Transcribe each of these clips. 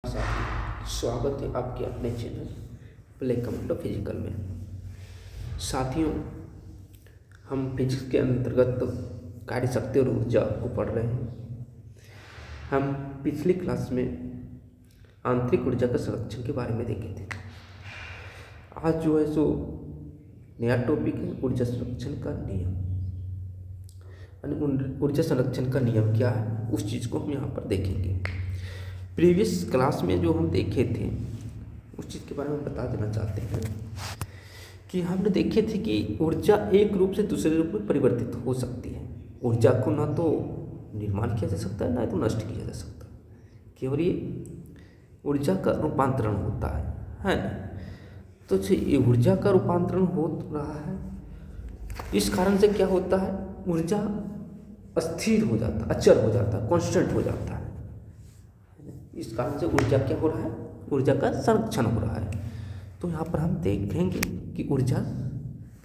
साथी, स्वागत है आपके अपने चैनल प्ले कमांडो फिजिकल में। साथियों, हम फिजिक्स के अंतर्गत कार्य शक्ति और ऊर्जा को पढ़ रहे हैं। हम पिछली क्लास में आंतरिक ऊर्जा का संरक्षण के बारे में देखे थे। आज जो है सो नया टॉपिक है ऊर्जा संरक्षण का नियम। ऊर्जा संरक्षण का नियम क्या है, उस चीज़ को हम यहाँ पर देखेंगे। प्रीवियस क्लास में जो हम देखे थे उस चीज़ के बारे में बता देना चाहते हैं कि हमने देखे थे कि ऊर्जा एक रूप से दूसरे रूप में परिवर्तित हो सकती है। ऊर्जा को ना तो निर्माण किया जा सकता है ना तो नष्ट किया जा सकता है, केवल ये ऊर्जा का रूपांतरण होता है ना। तो ये ऊर्जा का रूपांतरण हो रहा है, इस कारण से क्या होता है, ऊर्जा अस्थिर हो जाता है, अचल हो जाता है, कांस्टेंट हो जाता है। इस कारण से ऊर्जा क्या हो रहा है, ऊर्जा का संरक्षण हो रहा है। तो यहाँ पर हम देखेंगे कि ऊर्जा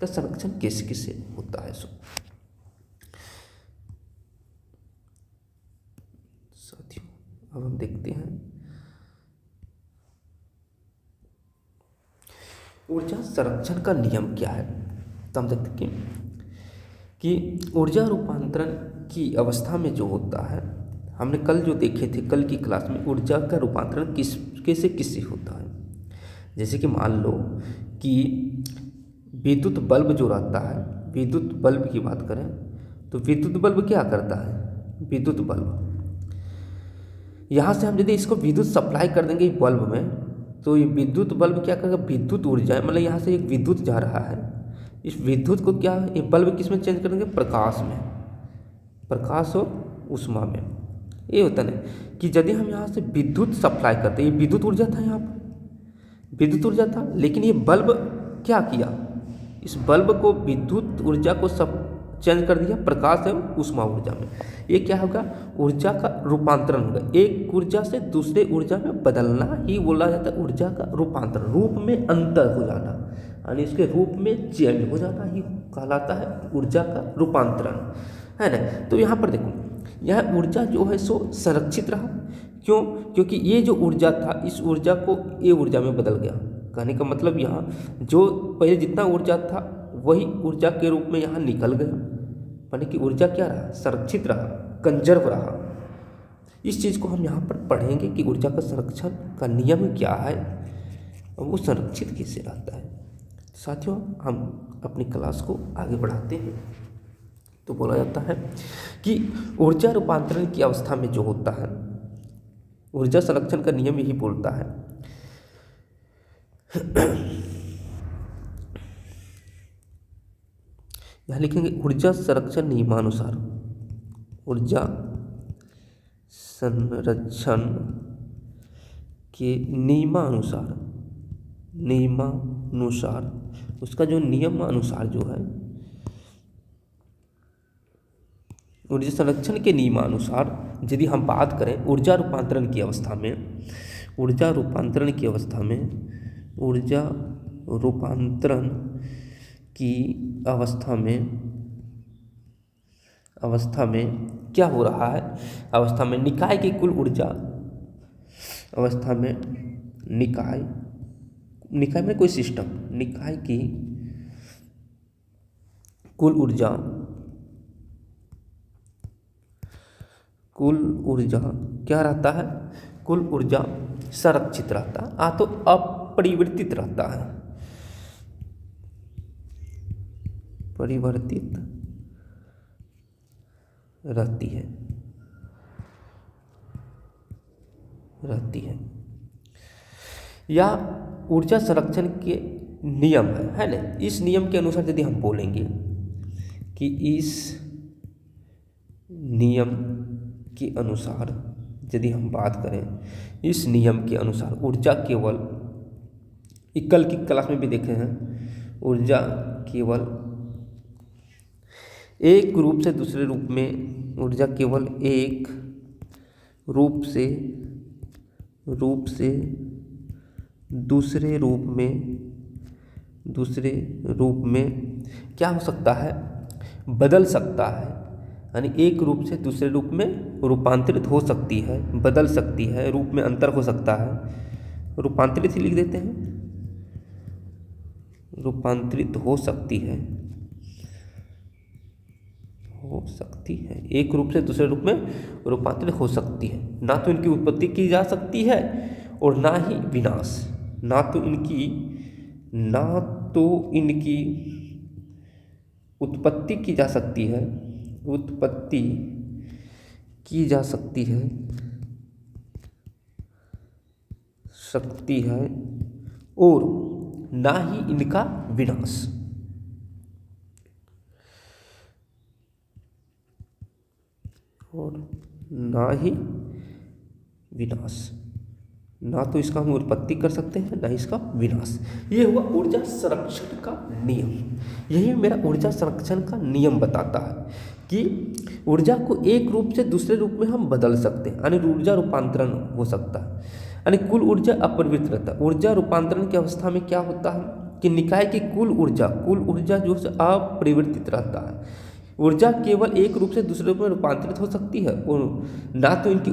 का संरक्षण किस किस से होता है। साथियों, अब हम देखते हैं ऊर्जा संरक्षण का नियम क्या है। तो हम देखते हैं कि ऊर्जा रूपांतरण की अवस्था में जो होता है, हमने कल जो देखे थे, कल की क्लास में ऊर्जा का रूपांतरण किससे किससे होता है। जैसे कि मान लो कि विद्युत बल्ब जो रहता है, विद्युत बल्ब की बात करें तो विद्युत बल्ब क्या करता है, विद्युत बल्ब यहाँ से हम यदि इसको विद्युत सप्लाई कर देंगे बल्ब में, तो ये विद्युत बल्ब क्या करेगा, विद्युत ऊर्जा मतलब यहाँ से एक विद्युत जा रहा है, इस विद्युत को क्या ये बल्ब किस में चेंज कर देंगे, प्रकाश में, प्रकाश और ऊष्मा में। ये होता है कि यदि हम यहाँ से विद्युत सप्लाई करते, ये विद्युत ऊर्जा था, यहाँ पर विद्युत ऊर्जा था, लेकिन ये बल्ब क्या किया, इस बल्ब को विद्युत ऊर्जा को सब चेंज कर दिया प्रकाश एवं ऊष्मा ऊर्जा में। ये क्या होगा, ऊर्जा का रूपांतरण होगा। एक ऊर्जा से दूसरे ऊर्जा में बदलना ही बोला जाता है ऊर्जा का रूपांतरण, रूप में अंतर हो जाना, यानी इसके रूप में चेंज हो जाना ही कहलाता है ऊर्जा का रूपांतरण, है ना। तो यहाँ पर देखो, यह ऊर्जा जो है सो संरक्षित रहा। क्यों, क्योंकि ये जो ऊर्जा था, इस ऊर्जा को ये ऊर्जा में बदल गया। कहने का मतलब यहाँ जो पहले जितना ऊर्जा था वही ऊर्जा के रूप में यहाँ निकल गया, यानी कि ऊर्जा क्या रहा, संरक्षित रहा, कंजर्व रहा। इस चीज़ को हम यहाँ पर पढ़ेंगे कि ऊर्जा का संरक्षण का नियम क्या है और वो संरक्षित कैसे रहता है। साथियों, हम अपनी क्लास को आगे बढ़ाते हैं। तो बोला जाता है कि ऊर्जा रूपांतरण की अवस्था में जो होता है, ऊर्जा संरक्षण का नियम यही बोलता है यहाँ लिखेंगे ऊर्जा संरक्षण नियमानुसार, ऊर्जा संरक्षण के नियमानुसार, नियमानुसार उसका जो नियम अनुसार जो है, ऊर्जा संरक्षण के नियमानुसार यदि हम बात करें ऊर्जा रूपांतरण की अवस्था में, ऊर्जा रूपांतरण की अवस्था में, ऊर्जा रूपांतरण की अवस्था में क्या हो रहा है, अवस्था में निकाय की कुल ऊर्जा, अवस्था में निकाय में कोई सिस्टम, निकाय की कुल ऊर्जा क्या रहता है, कुल ऊर्जा संरक्षित रहता है, तो अपरिवर्तित रहता है, परिवर्तित रहती है या ऊर्जा संरक्षण के नियम है ना। इस नियम के अनुसार यदि हम बोलेंगे कि इस नियम के अनुसार यदि हम बात करें, इस नियम के अनुसार ऊर्जा केवल, कल की क्लास में भी देखे हैं, ऊर्जा केवल एक रूप से दूसरे रूप में, ऊर्जा केवल एक रूप से दूसरे रूप में क्या हो सकता है, बदल सकता है, यानी एक रूप से दूसरे रूप में रूपांतरित हो सकती है, बदल सकती है, रूप में अंतर हो सकता है। रूपांतरित ही लिख देते हैं, रूपांतरित हो सकती है, एक रूप से दूसरे रूप में रूपांतरित हो सकती है। ना तो इनकी उत्पत्ति की जा सकती है और ना ही विनाश। ना तो इनकी उत्पत्ति की जा सकती है, उत्पत्ति की जा सकती है और ना ही इनका विनाश। और ना ही विनाश, ना तो इसका हम उत्पत्ति कर सकते हैं ना इसका विनाश। ये हुआ ऊर्जा संरक्षण का नियम। यही मेरा ऊर्जा संरक्षण का नियम बताता है कि ऊर्जा को एक रूप से दूसरे रूप में हम बदल सकते हैं, यानी ऊर्जा रूपांतरण हो सकता है। यानी कुल ऊर्जा अपरिवर्तित रहता है। ऊर्जा रूपांतरण की अवस्था में क्या होता है कि निकाय की कुल ऊर्जा जो है अपरिवर्तित रहता है। ऊर्जा केवल एक रूप से दूसरे रूप में रूपांतरित हो सकती है और ना तो इनकी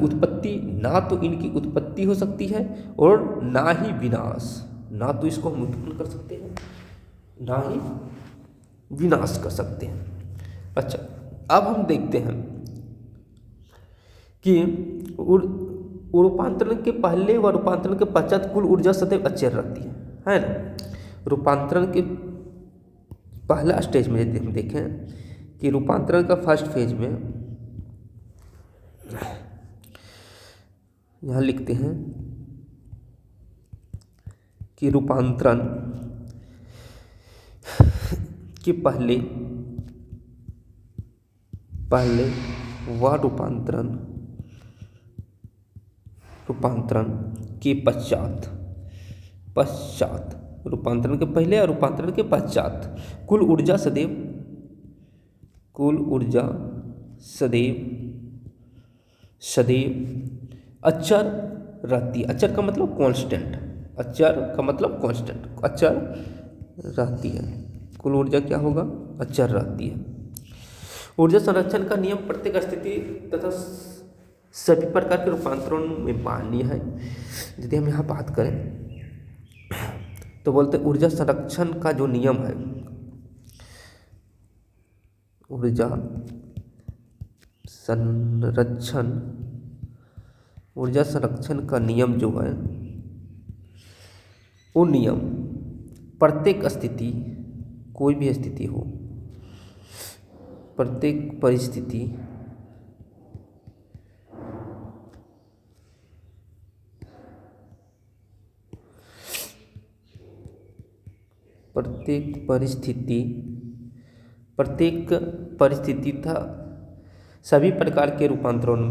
उत्पत्ति हो सकती है और ना ही विनाश। ना तो इसको हम उत्पन्न कर सकते हैं ना ही विनाश कर सकते हैं। अच्छा, अब हम देखते हैं कि रूपांतरण के पहले व रूपांतरण के पश्चात कुल ऊर्जा सदैव अचर रहती है ना। रूपांतरण के पहला स्टेज में यदि हम देखें कि रूपांतरण का फर्स्ट फेज में यहाँ लिखते हैं कि रूपांतरण के पहले व रूपांतरण के पश्चात रूपांतरण के पहले और रूपांतरण के पश्चात कुल ऊर्जा सदैव अचर रहती है। अचर का मतलब कांस्टेंट, अचर रहती है। कुल ऊर्जा क्या होगा? अचर रहती है। ऊर्जा संरक्षण का नियम प्रत्येक स्थिति तथा सभी प्रकार के रूपांतरण में मान्य है। यदि हम यहाँ बात करें तो बोलते हैं ऊर्जा संरक्षण का जो नियम है, ऊर्जा संरक्षण का नियम जो है वो नियम प्रत्येक स्थिति, कोई भी स्थिति हो, प्रत्येक परिस्थिति था सभी प्रकार के रूपांतरण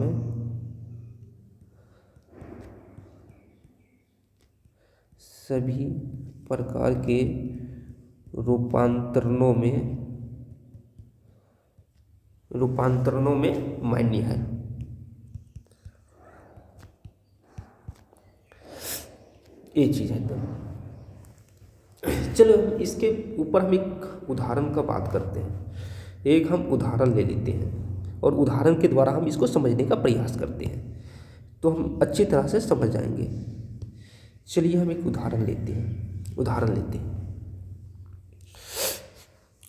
में मान्य है। ये चीज़ है। तो चलो इसके ऊपर हम एक उदाहरण का बात करते हैं। एक हम उदाहरण ले लेते हैं और उदाहरण के द्वारा हम इसको समझने का प्रयास करते हैं तो हम अच्छी तरह से समझ जाएंगे। चलिए हम एक उदाहरण लेते हैं।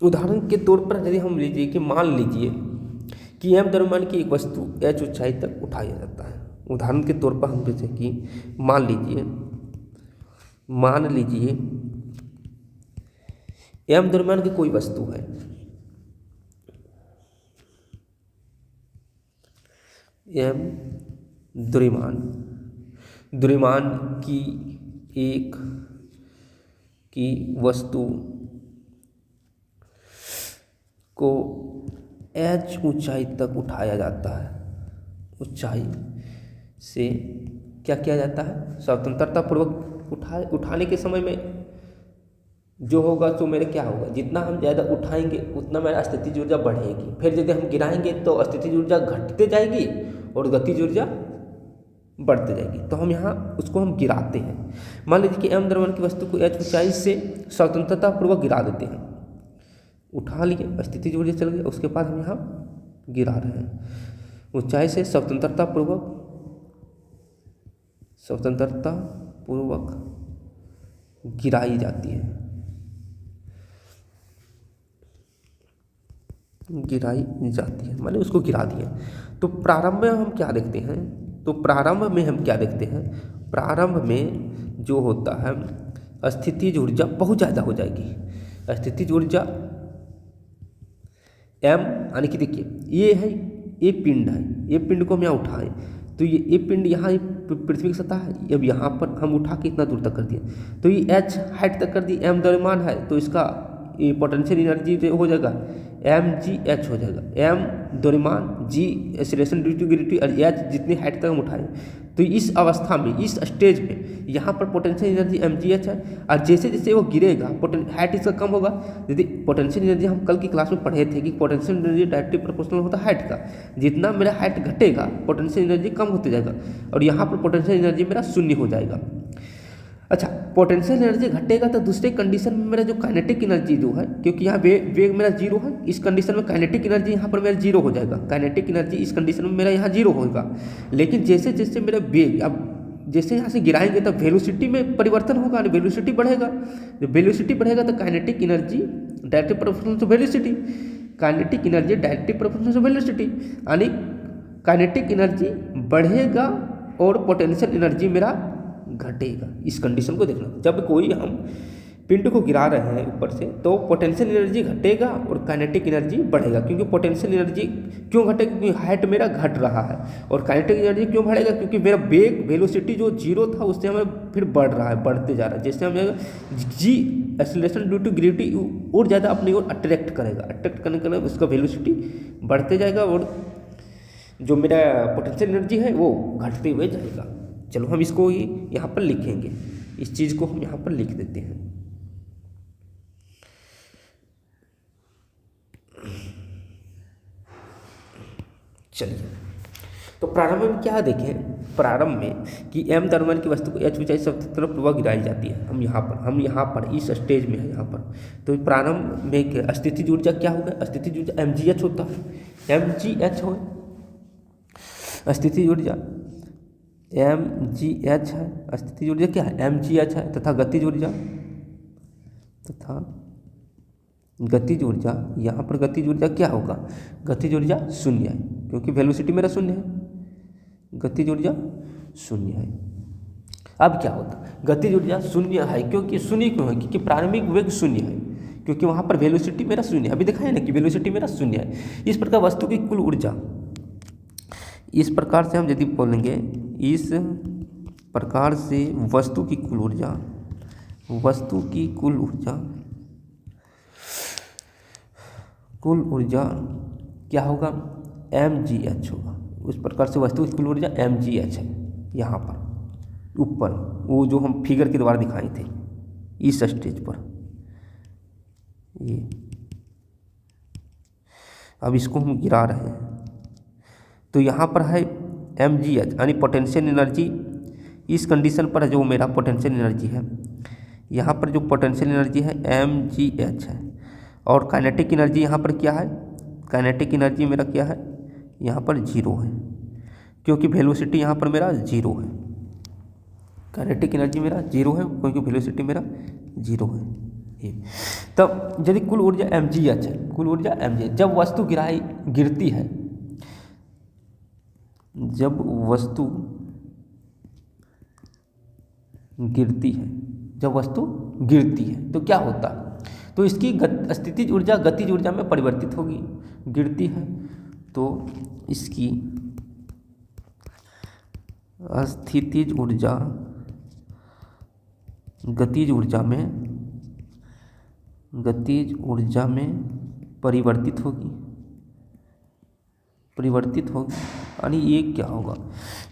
उदाहरण के तौर पर यदि हम लीजिए कि मान लीजिए कि m द्रव्यमान की एक वस्तु h ऊंचाई तक उठाया जाता है। उदाहरण के तौर पर हम जैसे कि मान लीजिए m द्रव्यमान की कोई वस्तु है, m द्रव्यमान की वस्तु को h ऊंचाई तक उठाया जाता है। ऊंचाई से क्या किया जाता है? स्वतंत्रता पूर्वक उठाने के समय में जो होगा तो मेरे क्या होगा, जितना हम ज़्यादा उठाएंगे उतना मेरा स्थितिज ऊर्जा बढ़ेगी। फिर यदि हम गिराएंगे तो स्थितिज ऊर्जा घटते जाएगी और गतिज ऊर्जा बढ़ते जाएगी। तो हम यहाँ उसको हम गिराते हैं। मान लीजिए कि m द्रव्यमान की वस्तु को h ऊंचाई से स्वतंत्रता पूर्वक गिरा देते हैं। उठा लिए, स्थितिज ऊर्जा चल गई। उसके बाद हम यहाँ गिरा रहे हैं, ऊंचाई से स्वतंत्रता पूर्वक गिराई जाती है, माने उसको गिरा दिए। तो प्रारंभ में हम क्या देखते हैं, प्रारंभ में जो होता है स्थितिज ऊर्जा बहुत ज़्यादा हो जाएगी। स्थितिज ऊर्जा m, यानी कि देखिए ये पिंड को हम यहाँ उठाएं तो ये पिंड यहाँ पृथ्वी की सतह है, अब यहाँ पर हम उठा के इतना दूर तक कर दिए, तो ये h हाइट तक कर दी, m द्रव्यमान है, तो इसका ये पोटेंशियल एनर्जी हो जाएगा mgh हो जाएगा, m द्रव्यमान, g acceleration due to gravity और h जितनी हाइट तक हम उठाएं। तो इस अवस्था में, इस स्टेज में यहाँ पर पोटेंशियल एनर्जी mgh है, और जैसे जैसे वो गिरेगा हाइट इसका कम होगा। यदि पोटेंशियल एनर्जी हम कल की क्लास में पढ़े थे कि पोटेंशियल एनर्जी डायरेक्टली प्रोपोर्शनल होता है हाइट का, जितना मेरा हाइट घटेगा पोटेंशियल एनर्जी कम होते जाएगा, और यहाँ पर पोटेंशियल एनर्जी मेरा शून्य हो जाएगा। अच्छा, पोटेंशियल एनर्जी घटेगा तो दूसरे कंडीशन में मेरा जो काइनेटिक एनर्जी जो है, क्योंकि यहाँ वेग मेरा जीरो है, इस कंडीशन में काइनेटिक एनर्जी यहाँ पर मेरा जीरो हो जाएगा, काइनेटिक एनर्जी इस कंडीशन में मेरा यहाँ जीरो होगा। लेकिन जैसे जैसे मेरा वेग, अब जैसे यहाँ से गिराएंगे तब वेलोसिटी में परिवर्तन होगा, वेलोसिटी बढ़ेगा, जब वेलोसिटी बढ़ेगा तो kinetic energy directly proportional to velocity, kinetic energy directly proportional to velocity, यानी काइनेटिक एनर्जी बढ़ेगा और पोटेंशियल एनर्जी मेरा घटेगा। इस कंडीशन को देखना, जब कोई हम पिंड को गिरा रहे हैं ऊपर से तो पोटेंशियल एनर्जी घटेगा और काइनेटिक एनर्जी बढ़ेगा, क्योंकि पोटेंशियल एनर्जी क्यों घटेगा, क्योंकि हाइट मेरा घट रहा है, और काइनेटिक एनर्जी क्यों बढ़ेगा, क्योंकि मेरा वेग वेलोसिटी जो जीरो था उससे हमें फिर बढ़ रहा है, बढ़ते जा रहा है, जैसे हमें जी एक्सीलरेशन ड्यू टू ग्रेविटी और ज़्यादा अपनी ओर अट्रैक्ट करेगा, अट्रैक्ट करने के लिए उसका वेलोसिटी बढ़ते जाएगा और जो मेरा पोटेंशियल एनर्जी है वो घटते हुए जाएगा। चलो हम इसको ही यहाँ पर लिखेंगे, इस चीज़ को हम यहाँ पर लिख देते हैं। चलिए, तो प्रारंभ में क्या देखें, प्रारंभ में कि m द्रव्यमान की वस्तु को h ऊंचाई स्वतंत्रपूर्वक गिराई जाती है। हम यहाँ पर इस स्टेज में है यहाँ पर, तो प्रारंभ में स्थितिज ऊर्जा क्या होगा, स्थितिज ऊर्जा mgh होता है, mgh हो स्थितिज ऊर्जा mgh है, स्थितिज ऊर्जा क्या है mgh है, तथा गतिज ऊर्जा यहाँ पर गतिज ऊर्जा क्या होगा, गतिज ऊर्जा शून्य है, क्योंकि वेलोसिटी मेरा शून्य है, गतिज ऊर्जा शून्य है। अब क्या होता, गतिज ऊर्जा शून्य है, क्योंकि शून्य क्यों है, क्योंकि प्रारंभिक वेग शून्य है, क्योंकि वहाँ पर वेलोसिटी मेरा शून्य है, अभी दिखाया ना कि वेलोसिटी मेरा शून्य है। इस प्रकार वस्तु की कुल ऊर्जा, इस प्रकार से हम यदि बोलेंगे, इस प्रकार से वस्तु की कुल ऊर्जा क्या होगा, mgh होगा। उस प्रकार से वस्तु की कुल ऊर्जा mgh है, यहाँ पर ऊपर वो जो हम फिगर के द्वारा दिखाए थे इस स्टेज पर, ये अब इसको हम गिरा रहे हैं, तो यहाँ पर है mgh यानी पोटेंशियल एनर्जी। इस कंडीशन पर जो मेरा पोटेंशियल एनर्जी है, यहाँ पर जो पोटेंशियल एनर्जी है mgh है, और काइनेटिक एनर्जी यहाँ पर क्या है, काइनेटिक एनर्जी मेरा क्या है, यहाँ पर जीरो है, क्योंकि वेलोसिटी यहाँ पर मेरा जीरो है, काइनेटिक एनर्जी मेरा जीरो है क्योंकि वेलोसिटी मेरा जीरो है। तब यदि कुल ऊर्जा mgh है, कुल ऊर्जा mgh, जब वस्तु गिरती है, जब वस्तु गिरती है तो क्या होता है, तो इसकी स्थितिज ऊर्जा गतिज ऊर्जा में परिवर्तित होगी। गिरती है तो इसकी स्थितिज ऊर्जा गतिज ऊर्जा में परिवर्तित होगी, यानी ये क्या होगा,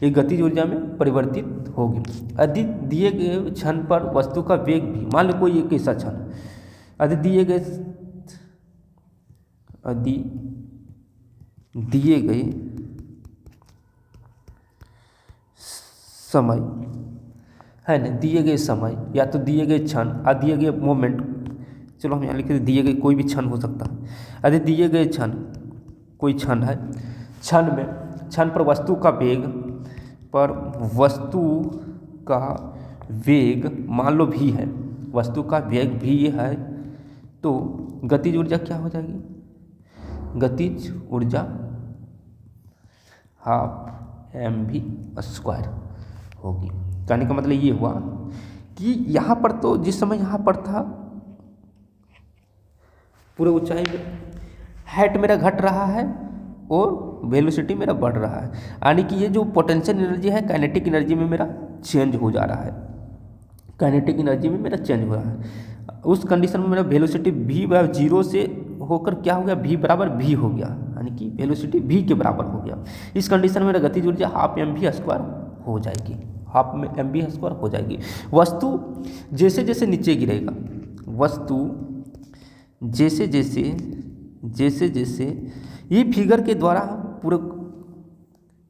ये गतिज ऊर्जा में परिवर्तित होगी। यदि दिए गए क्षण पर वस्तु का वेग भी, मान लो कोई एक ऐसा क्षण, यदि दिए गए समय है ना, दिए गए समय या तो दिए गए क्षण या दिए गए मोमेंट, चलो हम यहाँ लिखते हैं दिए गए कोई भी क्षण हो सकता है। यदि दिए गए क्षण कोई क्षण है, क्षण पर वस्तु का वेग मान लो v है, वस्तु का वेग v है, तो गतिज ऊर्जा क्या हो जाएगी? गतिज ऊर्जा हाफ mv² होगी। कहने का मतलब ये हुआ कि यहाँ पर तो जिस समय यहाँ पर था पूरे ऊंचाई में हाइट मेरा घट रहा है और वेलोसिटी मेरा बढ़ रहा है, यानी कि ये जो पोटेंशियल एनर्जी है काइनेटिक एनर्जी में मेरा चेंज हो जा रहा है, काइनेटिक एनर्जी में मेरा चेंज हो रहा है। उस कंडीशन में मेरा वेलोसिटी v बराबर 0 से होकर क्या हो गया? v बराबर v हो गया, यानी कि वेलोसिटी v के बराबर हो गया। इस कंडीशन में मेरा गतिज ऊर्जा हाफ mv² हो जाएगी, हाफ mv² हो जाएगी। वस्तु जैसे जैसे नीचे गिरेगा, वस्तु जैसे जैसे ये फिगर के द्वारा पूरे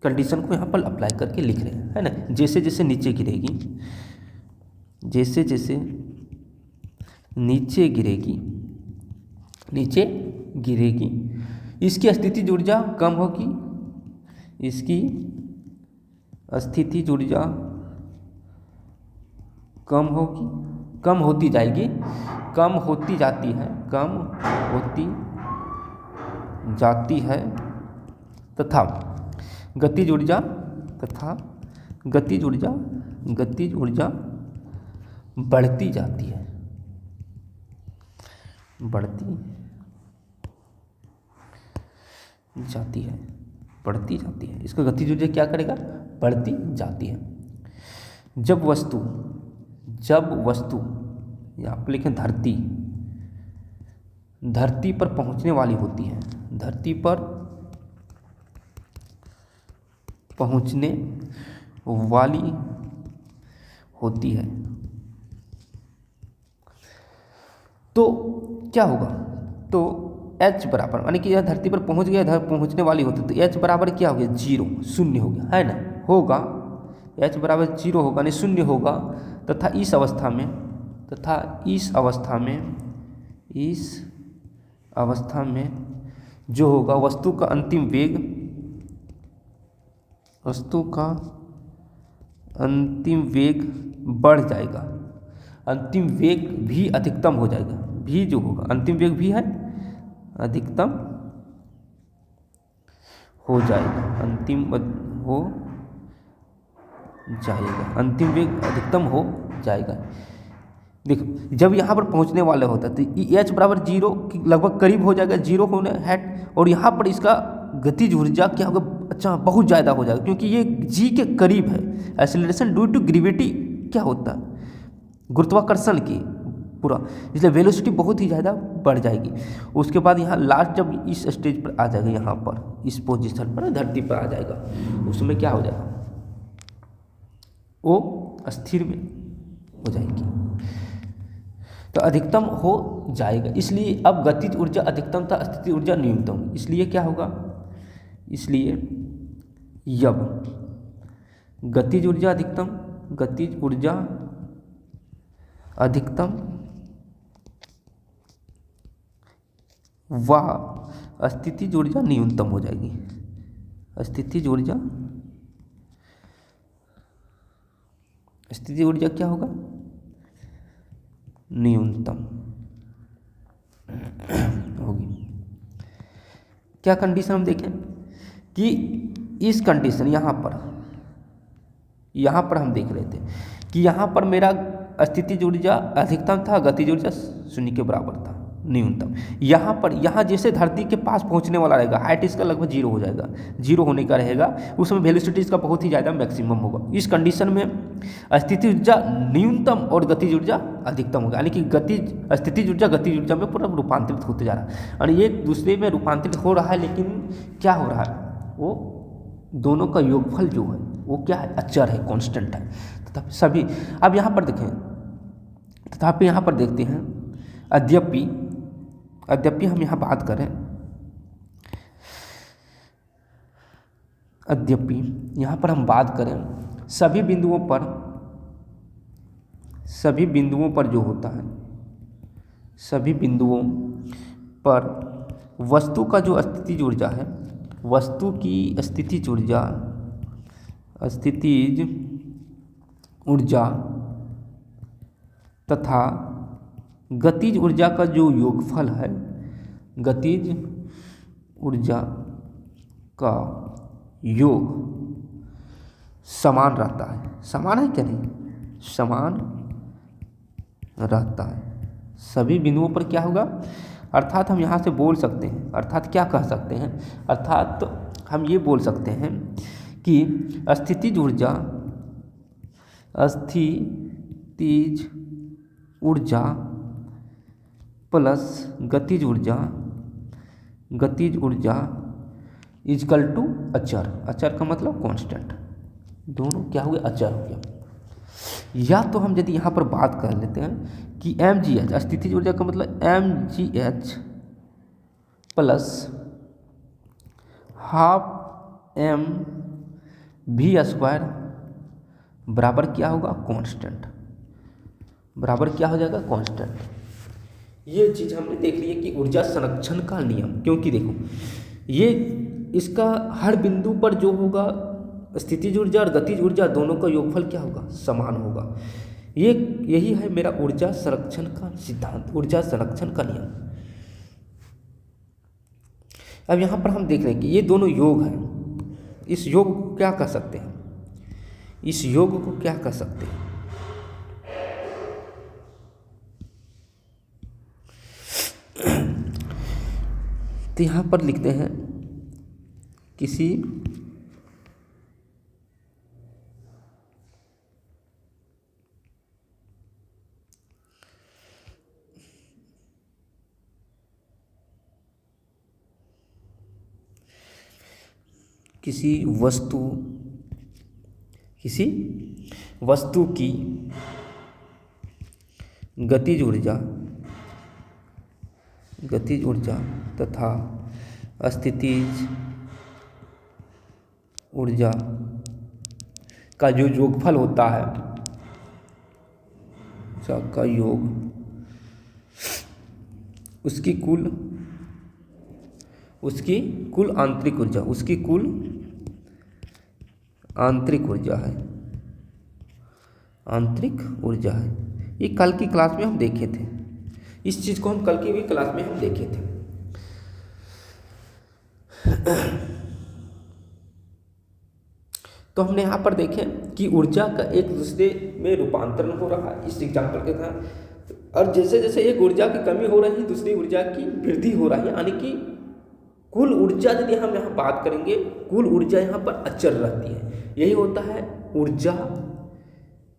कंडीशन को यहाँ पर अप्लाई करके लिख रहे हैं, है ना। जैसे जैसे नीचे गिरेगी, जैसे जैसे नीचे गिरेगी इसकी स्थितिज ऊर्जा कम होगी, इसकी स्थितिज ऊर्जा कम होगी, कम होती जाएगी, कम होती जाती है तथा गतिज ऊर्जा बढ़ती जाती है, बढ़ती जाती है। इसका गतिज ऊर्जा क्या करेगा? बढ़ती जाती है। जब वस्तु यहाँ पर लिखें धरती पर पहुँचने वाली होती है, धरती पर पहुँचने वाली होती है तो क्या होगा? तो h बराबर, यानी कि यह धरती पर पहुंच गया, पहुंचने वाली होती तो h बराबर क्या हो गया? 0, शून्य हो गया, है ना, होगा। h बराबर 0 होगा, नहीं शून्य होगा। तथा इस अवस्था में जो होगा वस्तु का अंतिम वेग बढ़ जाएगा, अंतिम वेग भी अधिकतम हो जाएगा। भी जो होगा अंतिम वेग भी है अधिकतम हो जाएगा, अंतिम वेग अधिकतम हो जाएगा। देखो जब यहाँ पर पहुँचने वाला होता है तो h बराबर 0 की लगभग करीब हो जाएगा, 0 होने है, और यहाँ पर इसका गतिज ऊर्जा क्या होगा? अच्छा बहुत ज़्यादा हो जाएगा, क्योंकि ये g के करीब है। एक्सेलरेशन ड्यू टू ग्रेविटी क्या होता है? गुरुत्वाकर्षण की पूरा, इसलिए वेलोसिटी बहुत ही ज़्यादा बढ़ जाएगी। उसके बाद यहाँ लास्ट जब इस स्टेज पर आ जाएगा, यहाँ पर इस पोजीशन पर धरती पर आ जाएगा, उसमें क्या हो जाएगा? वो स्थिर में हो जाएगी, तो अधिकतम हो जाएगा। इसलिए अब गतिज ऊर्जा अधिकतम था, स्थितिज ऊर्जा न्यूनतम, इसलिए क्या होगा? इसलिए जब गतिज ऊर्जा अधिकतम व स्थितिज ऊर्जा न्यूनतम हो जाएगी, स्थितिज ऊर्जा क्या होगा? न्यूनतम होगी। क्या कंडीशन हम देखें कि इस कंडीशन यहाँ पर हम देख रहे थे कि यहाँ पर मेरा स्थितिज ऊर्जा अधिकतम था, गतिज ऊर्जा 0 के बराबर था, न्यूनतम। यहाँ जैसे धरती के पास पहुँचने वाला रहेगा, हाइट इसका लगभग 0 हो जाएगा, 0 होने का रहेगा, उसमें वेलोसिटी इसका बहुत ही ज़्यादा मैक्सिमम होगा। इस कंडीशन में स्थितिज ऊर्जा न्यूनतम और गतिज ऊर्जा अधिकतम होगा, यानी कि स्थितिज ऊर्जा गतिज ऊर्जा में पूरा रूपांतरित होते जा रहा है, यानी एक दूसरे में रूपांतरित हो रहा है। लेकिन क्या हो रहा है? वो दोनों का योगफल जो है वो क्या है? अचर है, कांस्टेंट है। तथापि सभी अब यहाँ पर देखें, तथापि यहाँ पर देखते हैं यद्यपि हम यहाँ बात करें, यद्यपि यहाँ पर हम बात करें सभी बिंदुओं पर जो होता है, सभी बिंदुओं पर वस्तु का जो स्थितिज ऊर्जा है वस्तु की स्थितिज ऊर्जा तथा गतिज ऊर्जा का जो योगफल है, गतिज ऊर्जा का योग समान रहता है। समान है क्या? नहीं, समान रहता है सभी बिंदुओं पर। क्या होगा? अर्थात हम यहाँ से बोल सकते हैं, अर्थात क्या कह सकते हैं, अर्थात हम ये बोल सकते हैं कि स्थितिज ऊर्जा प्लस गतिज ऊर्जा इजकल टू अचर। अचर का मतलब कांस्टेंट, दोनों क्या हुए? अचर हो गया। या तो हम यदि यहाँ पर बात कर लेते हैं कि mgh, स्थितिज ऊर्जा का मतलब mgh plus half m v square बराबर क्या होगा? कांस्टेंट। बराबर क्या हो जाएगा? कांस्टेंट। ये चीज़ हमने देख ली है कि ऊर्जा संरक्षण का नियम, क्योंकि देखो ये इसका हर बिंदु पर जो होगा स्थितिज ऊर्जा और गतिज ऊर्जा दोनों का योगफल क्या होगा? समान होगा। यही है मेरा ऊर्जा संरक्षण का सिद्धांत, ऊर्जा संरक्षण का नियम। अब यहाँ पर हम देख रहे हैं कि ये दोनों योग हैं। इस योग को क्या कह सकते हैं? इस योग को क्या कह सकते हैं? तो यहाँ पर लिखते हैं किसी वस्तु की गतिज ऊर्जा तथा स्थितिज ऊर्जा का जो योगफल होता है, का योग उसकी कुल आंतरिक ऊर्जा है। ये कल की क्लास में हम देखे थे, इस चीज़ को हम कल की भी क्लास में हम देखे थे। तो हमने यहाँ पर देखे कि ऊर्जा का एक दूसरे में रूपांतरण हो रहा है इस एग्जाम्पल के तहत, और जैसे जैसे एक ऊर्जा की कमी हो रही है दूसरी ऊर्जा की वृद्धि हो रही है, यानी कि कुल ऊर्जा यदि हम यहाँ बात करेंगे, कुल ऊर्जा यहाँ पर अचर रहती है। यही होता है ऊर्जा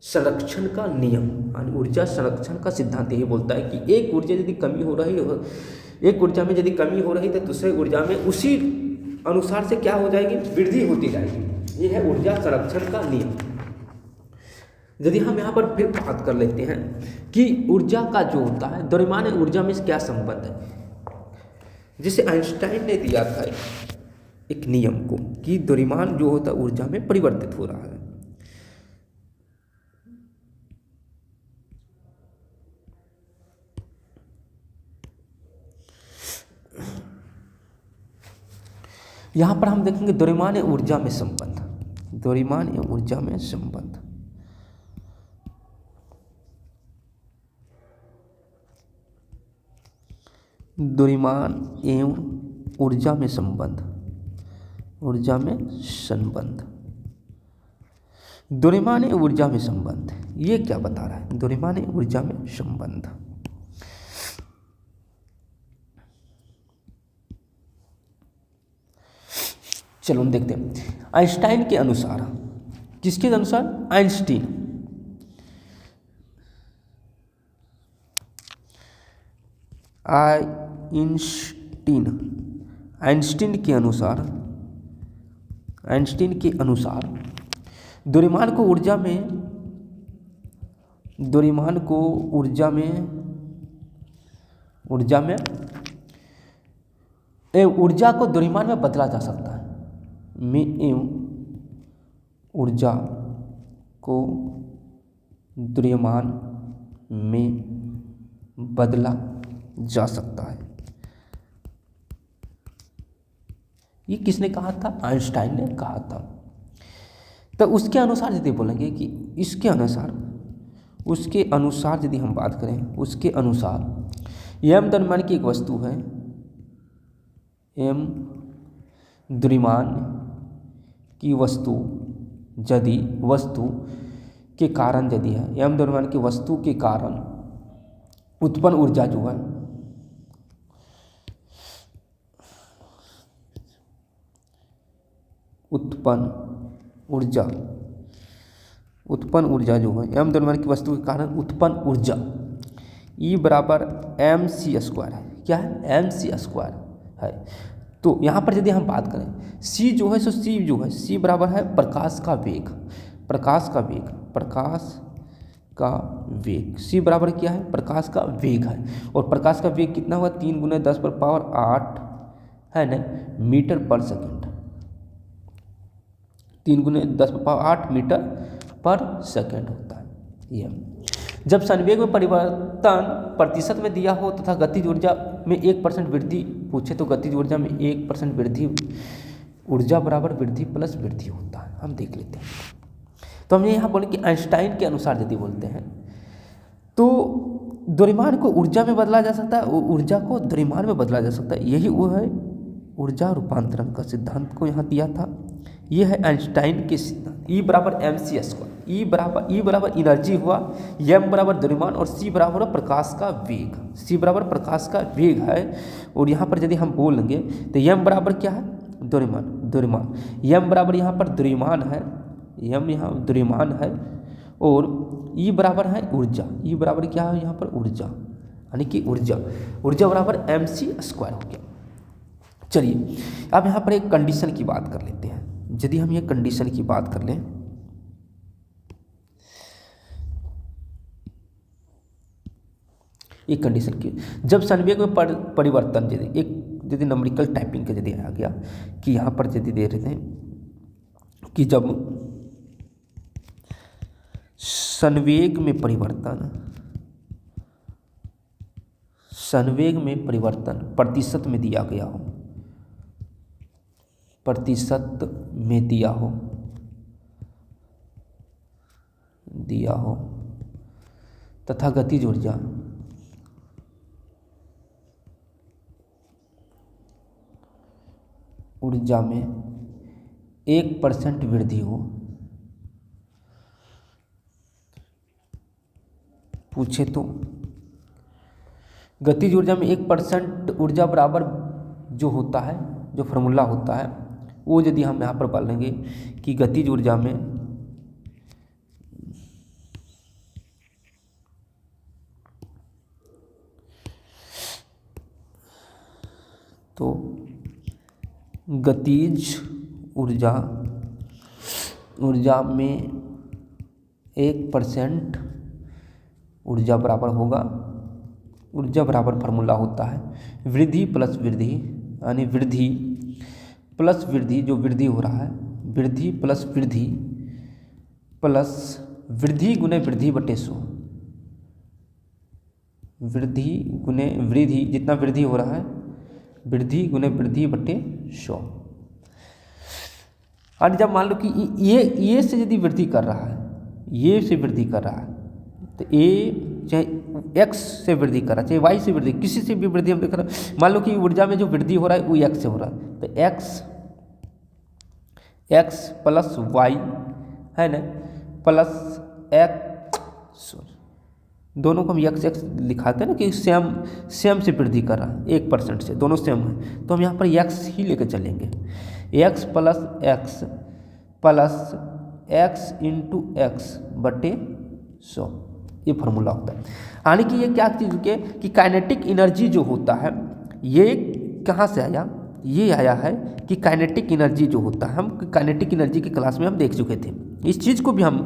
संरक्षण का नियम, यानी ऊर्जा संरक्षण का सिद्धांत यही बोलता है कि एक ऊर्जा यदि कमी हो रही हो, एक ऊर्जा में यदि कमी हो रही तो दूसरे ऊर्जा में उसी अनुसार से क्या हो जाएगी? वृद्धि होती जाएगी। ये है ऊर्जा संरक्षण का नियम। यदि हम यहाँ पर फिर बात कर लेते हैं कि ऊर्जा का जो होता है द्रव्यमान ऊर्जा में क्या संबंध है, जिसे आइंस्टाइन ने दिया था एक नियम को कि द्रव्यमान जो होता है ऊर्जा में परिवर्तित हो रहा है। यहाँ पर हम देखेंगे द्रव्यमान ऊर्जा में संबंध, द्रव्यमान ऊर्जा में संबंध। द्रव्यमान एवं ऊर्जा में संबंध, द्रव्यमान ऊर्जा में संबंध, ये क्या बता रहा है? द्रव्यमान ऊर्जा में संबंध। चलो हम देखते हैं आइंस्टाइन के अनुसार। किसके अनुसार? आइंस्टीन के अनुसार द्रव्यमान को ऊर्जा को द्रव्यमान में बदला जा सकता है। ऊर्जा को द्रव्यमान में बदला जा सकता है। ये किसने कहा था? आइंस्टाइन ने कहा था। तो उसके अनुसार यदि बोलेंगे कि उसके अनुसार यदि हम बात करें, उसके अनुसार एम द्रव्यमान की एक वस्तु है, एम द्रव्यमान की वस्तु यदि वस्तु के कारण यदि है, एम द्रव्यमान की वस्तु के कारण उत्पन्न ऊर्जा जो है उत्पन्न ऊर्जा जो है, एम द्रव्यमान की वस्तु के कारण उत्पन्न ऊर्जा E बराबर एम सी स्क्वायर है। क्या है? एम सी स्क्वायर है। तो यहाँ पर यदि हम बात करें C जो है, सो C जो है, C बराबर है प्रकाश का वेग। C बराबर क्या है? प्रकाश का वेग है। और प्रकाश का वेग कितना हुआ? 3 × 10⁸ है ना, मीटर पर सेकेंड। 3 × 10⁸ मीटर पर सेकेंड होता है ये। जब संवेग में परिवर्तन प्रतिशत में दिया हो तथा गतिज ऊर्जा में 1% वृद्धि पूछे, तो गतिज ऊर्जा में 1% वृद्धि, ऊर्जा बराबर वृद्धि प्लस वृद्धि होता है। हम देख लेते हैं। तो हम यहाँ बोले कि आइंस्टाइन के अनुसार यदि बोलते हैं तो द्रव्यमान को ऊर्जा में बदला जा सकता है, ऊर्जा को द्रव्यमान में बदला जा सकता है। यही वो है ऊर्जा रूपांतरण का सिद्धांत को यहाँ दिया था। ये है आइंस्टाइन के सिद्धांत। E बराबर एम सी स्क्वायर, E बराबर एनर्जी हुआ, M बराबर द्रव्यमान और C बराबर प्रकाश का वेग। C बराबर प्रकाश का वेग है। और यहाँ पर यदि हम बोलेंगे तो M बराबर क्या है? द्रव्यमान। M बराबर यहाँ पर द्रव्यमान है, M यहाँ द्रव्यमान है। और E बराबर है ऊर्जा। E बराबर क्या है यहाँ पर? ऊर्जा, यानी कि ऊर्जा बराबर एम सी स्क्वायर हो गया। चलिए अब यहाँ पर एक कंडीशन की बात कर लेते हैं। यदि हम ये कंडीशन की बात कर लें, एक कंडीशन की, जब संवेग में परिवर्तन यदि नंबरिकल टाइपिंग का यदि आ गया कि यहाँ पर यदि दे रहे थे कि जब संवेग में प्रतिशत में दिया गया हो, दिया हो तथा गतिज ऊर्जा में 1% वृद्धि हो पूछे, तो गतिज ऊर्जा में 1% ऊर्जा बराबर जो होता है, जो फॉर्मूला होता है, वो यदि हम यहाँ पर बोलेंगे कि गतिज ऊर्जा में तो गतिज ऊर्जा में 1% ऊर्जा बराबर होगा, ऊर्जा बराबर फार्मूला होता है वृद्धि प्लस वृद्धि, यानी वृद्धि प्लस वृद्धि, जो वृद्धि हो रहा है, वृद्धि प्लस वृद्धि गुने वृद्धि बटे 100, वृद्धि गुने वृद्धि, जितना वृद्धि हो रहा है वृद्धि गुने वृद्धि बटे 100। और जब मान लो कि ये से यदि वृद्धि कर रहा है, ये से वृद्धि कर रहा है, तो ए चाहे x से वृद्धि कर रहा है, चाहे y से वृद्धि, किसी से भी वृद्धि हम देख रहे हैं। मान लो कि ऊर्जा में जो वृद्धि हो रहा है वो x से हो रहा है, तो x प्लस y है ना, प्लस x, दोनों को हम x लिखाते हैं ना कि सेम से वृद्धि कर रहा है, 1% से, दोनों सेम है, तो हम यहाँ पर x ही लेकर चलेंगे। x plus x into x बटे 100, ये फार्मूला होता है। यानी कि ये क्या चीज़ के कि काइनेटिक एनर्जी जो होता है, ये कहाँ से आया? ये आया है कि काइनेटिक एनर्जी जो होता है, हम काइनेटिक एनर्जी की क्लास में हम देख चुके थे। इस चीज़ को भी हम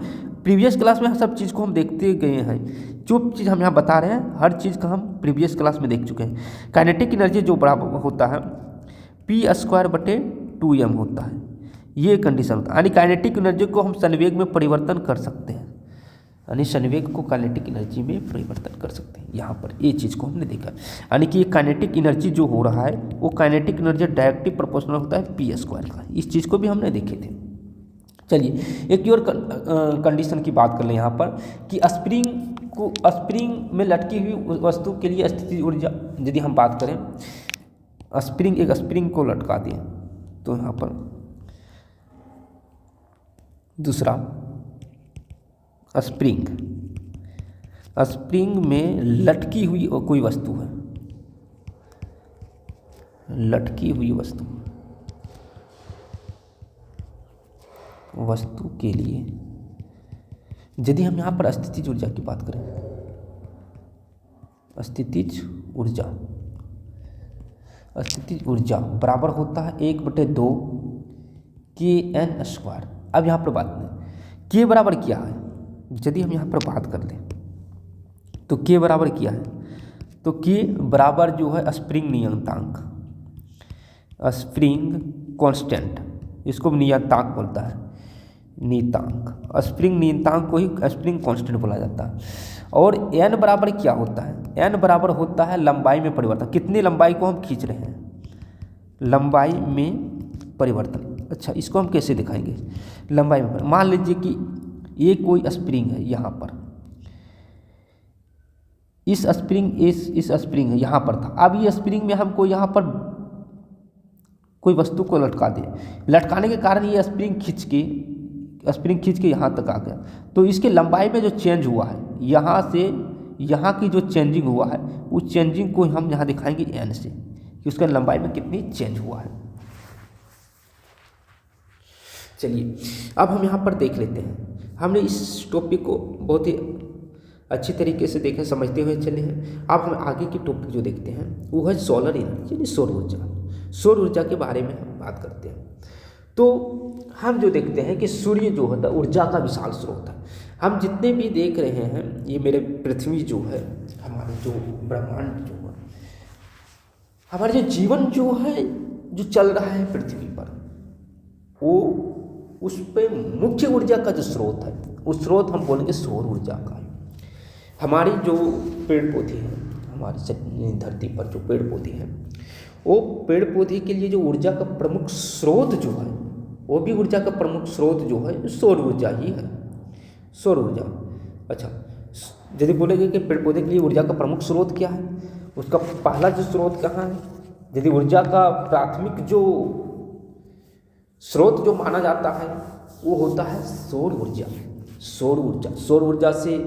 प्रीवियस क्लास में सब चीज़ को हम देखते गए हैं। जो चीज़ हम यहाँ बता रहे हैं हर चीज़ का हम प्रीवियस क्लास में देख चुके हैं। काइनेटिक एनर्जी जो बराबर होता है p² बटे 2m होता है, ये कंडीशन होता है। यानी काइनेटिक एनर्जी को हम संवेग में परिवर्तन कर सकते हैं, यानी संवेग को काइनेटिक एनर्जी में परिवर्तन कर सकते हैं। यहाँ पर ये चीज़ को हमने देखा, यानी कि ये काइनेटिक एनर्जी जो हो रहा है वो काइनेटिक एनर्जी डायरेक्टली प्रोपोर्शनल होता है पी स्क्वायर का। इस चीज़ को भी हमने देखे थे। चलिए एक और कंडीशन की बात कर लें यहाँ पर कि स्प्रिंग में लटकी हुई वस्तु के लिए स्थितिज ऊर्जा, यदि हम बात करें एक स्प्रिंग को लटका दें तो यहाँ पर दूसरा स्प्रिंग में लटकी हुई कोई वस्तु है, लटकी हुई वस्तु के लिए यदि हम यहाँ पर स्थितिज ऊर्जा की बात करें, स्थितिज ऊर्जा बराबर होता है 1/2 kn स्क्वायर। अब यहाँ पर बात नहीं, के बराबर क्या है, यदि हम यहाँ पर बात कर लें तो के बराबर क्या है, तो के बराबर जो है स्प्रिंग नियतांक, स्प्रिंग कांस्टेंट, इसको नियतांक बोलता है, नियतांक, स्प्रिंग नियतांक को ही स्प्रिंग कांस्टेंट बोला जाता है। और एन बराबर क्या होता है, एन बराबर होता है लंबाई में परिवर्तन, कितनी लंबाई को हम खींच रहे हैं, लंबाई में परिवर्तन। अच्छा, इसको हम कैसे दिखाएंगे, लंबाई में परिवर्तन। मान लीजिए कि ये कोई स्प्रिंग है यहाँ पर, इस स्प्रिंग है यहाँ पर था। अब ये स्प्रिंग में हमको यहाँ पर कोई वस्तु को लटका दे, लटकाने के कारण ये स्प्रिंग खींच के यहाँ तक आ गया, तो इसके लंबाई में जो चेंज हुआ है, यहाँ से यहाँ की जो चेंजिंग हुआ है, उस चेंजिंग को हम यहाँ दिखाएंगे एन से कि उसका लंबाई में कितनी चेंज हुआ है। चलिए अब हम यहाँ पर देख लेते हैं, हमने इस टॉपिक को बहुत ही अच्छी तरीके से देखे, समझते हुए चले हैं। अब हम आगे की टॉपिक जो देखते हैं वो है सोलर एनर्जी, यानी सौर ऊर्जा। सौर ऊर्जा के बारे में हम बात करते हैं तो हम जो देखते हैं कि सूर्य जो होता है ऊर्जा का विशाल स्रोत है। हम जितने भी देख रहे हैं, ये मेरे पृथ्वी जो है, हमारे जो ब्रह्मांड जो है, हमारे जो जीवन जो है जो चल रहा है पृथ्वी पर, वो उस पे मुख्य ऊर्जा का जो स्रोत है, उस स्रोत हम बोलेंगे सौर ऊर्जा का। हमारी जो पेड़ पौधे हैं, हमारी धरती पर जो पेड़ पौधे हैं, वो पेड़ पौधे के लिए जो ऊर्जा का प्रमुख स्रोत जो है, वो भी ऊर्जा का प्रमुख स्रोत जो है सौर ऊर्जा ही है, सौर ऊर्जा। अच्छा, यदि बोलेंगे कि पेड़ पौधे के लिए ऊर्जा का प्रमुख स्रोत क्या है, उसका पहला जो स्रोत कहाँ है, यदि ऊर्जा का प्राथमिक जो स्रोत जो माना जाता है वो होता है सौर ऊर्जा। सौर ऊर्जा से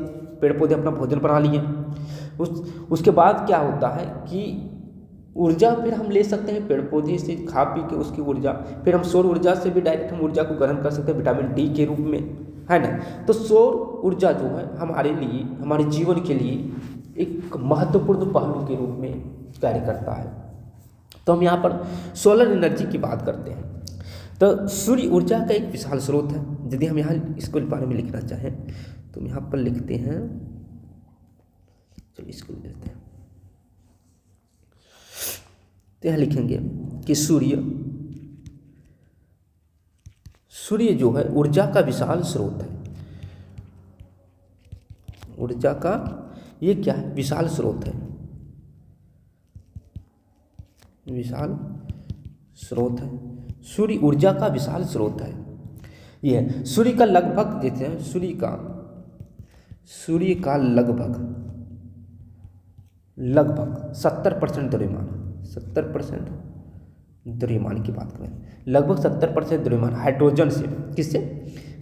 पेड़ पौधे अपना भोजन बना लिए। उसके बाद क्या होता है कि ऊर्जा फिर हम ले सकते हैं पेड़ पौधे से, खा पी के उसकी ऊर्जा, फिर हम सौर ऊर्जा से भी डायरेक्ट हम ऊर्जा को ग्रहण कर सकते हैं विटामिन डी के रूप में, है ना। तो सौर ऊर्जा जो है हमारे लिए, हमारे जीवन के लिए एक महत्वपूर्ण पहलू के रूप में कार्य करता है। तो हम यहाँ पर सोलर एनर्जी की बात करते हैं। तो सूर्य ऊर्जा का एक विशाल स्रोत है। यदि हम यहाँ इसको बारे में लिखना चाहें तो यहाँ पर लिखते हैं, चलिए इसको लिखते हैं, तो यहाँ लिखेंगे कि सूर्य जो है ऊर्जा का विशाल स्रोत है। ऊर्जा का ये क्या है, विशाल स्रोत है, विशाल स्रोत है। सूर्य ऊर्जा का विशाल स्रोत है। ये है सूर्य का लगभग, जैसे हैं सूर्य का लगभग 70% द्रव्यमान, 70% द्रव्यमान की बात करें, लगभग 70% द्रव्यमान हाइड्रोजन से, किससे,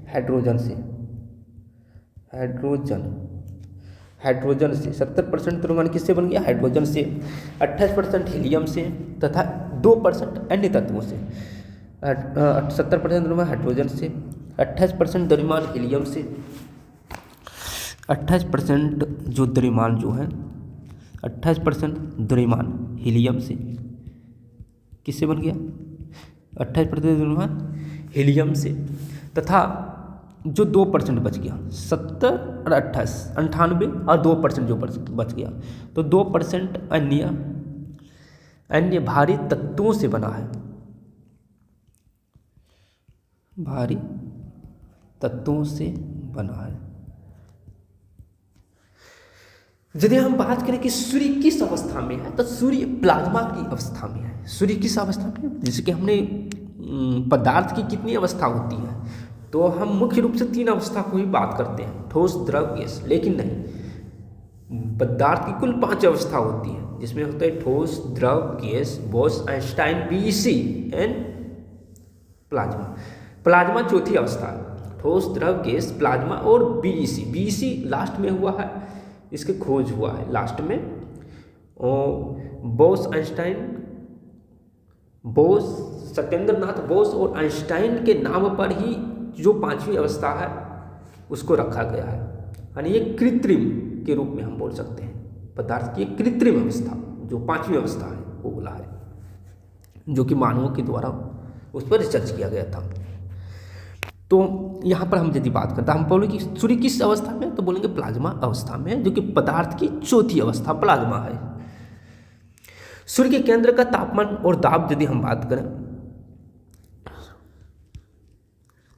हाइड्रोजन से, हाइड्रोजन से 70% द्रव्यमान किससे बन गया, हाइड्रोजन से, 28% हीलियम से तथा 2% अन्य तत्वों से। 70% द्रव्यमान हाइड्रोजन से, 28% द्रव्यमान हीलियम से, 28% जो द्रव्यमान जो है 28% द्रव्यमान हीलियम से, किससे बन गया, 28% द्रव्यमान हीलियम से, तथा जो 2% बच गया, 70 और 28 98 और 2% जो बच गया, तो 2% अन्य भारी तत्वों से बना है, भारी तत्वों से बना है। यदि हम बात करें कि सूर्य किस अवस्था में है, तो सूर्य प्लाज्मा की अवस्था में है। सूर्य किस अवस्था में, जैसे कि हमने पदार्थ की कितनी अवस्था होती है, तो हम मुख्य रूप से 3 अवस्था को ही बात करते हैं, ठोस, द्रव, गैस। लेकिन नहीं, पदार्थ की कुल 5 अवस्था होती है, जिसमें होता है ठोस, द्रव, gas, Bose Einstein, BEC and plasma. Plasma चौथी अवस्था है, ठोस, द्रव, गैस, प्लाज्मा और बीईसी। बीईसी लास्ट में हुआ है, इसके खोज हुआ है लास्ट में। और बोस आइंस्टाइन, बोस, सत्येंद्रनाथ बोस और आइंस्टाइन के नाम पर ही जो 5वीं अवस्था है उसको रखा गया है। यानी ये कृत्रिम के रूप में हम बोल सकते हैं, पदार्थ की एक कृत्रिम अवस्था जो 5वीं अवस्था है वो बोला है, जो कि मानवों के द्वारा उस पर रिसर्च किया गया था। तो यहाँ पर हम यदि बात करते हैं, हम बोलेंगे कि सूर्य किस अवस्था में, तो बोलेंगे प्लाज्मा अवस्था में, जो कि पदार्थ की चौथी अवस्था प्लाज्मा है। सूर्य के केंद्र का तापमान और दाब यदि हम बात करें,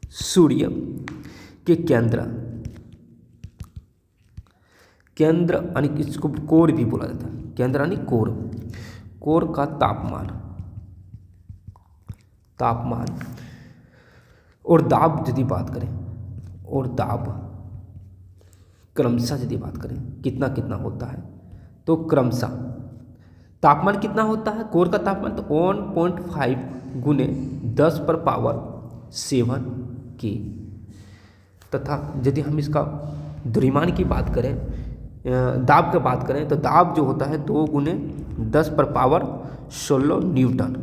सूर्य के केंद्र यानी इसको कोर भी बोला जाता है, केंद्र यानी कोर का तापमान और दाब यदि बात करें, और दाब क्रमशः यदि बात करें कितना कितना होता है, तो क्रमशः तापमान कितना होता है, कोर का तापमान तो 1.5 गुने 10⁻7 के, तथा यदि हम इसका द्रव्यमान की बात करें, दाब की बात करें, तो दाब जो होता है 2 गुने 10⁻16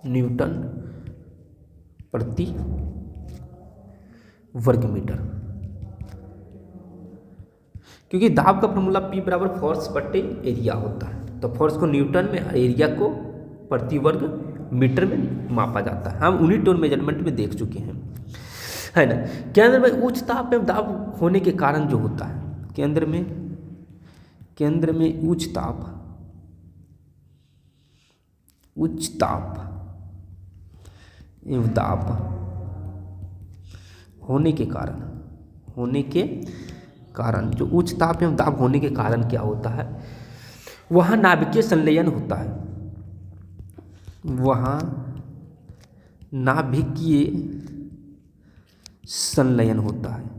न्यूटन प्रति वर्ग मीटर। क्योंकि दाब का फॉर्मूला P बराबर फोर्स बट्टे एरिया होता है, तो फोर्स को न्यूटन में, एरिया को प्रति वर्ग मीटर में मापा जाता है। हम यूनिट और मेजरमेंट में देख चुके हैं, है ना। केंद्र में उच्च ताप में दाब होने के कारण जो होता है, केंद्र में उच्च ताप एवं दाब होने के कारण जो उच्च ताप एवं दाब होने के कारण क्या होता है, वहाँ नाभिकीय संलयन होता है। वहाँ नाभिकीय संलयन होता है।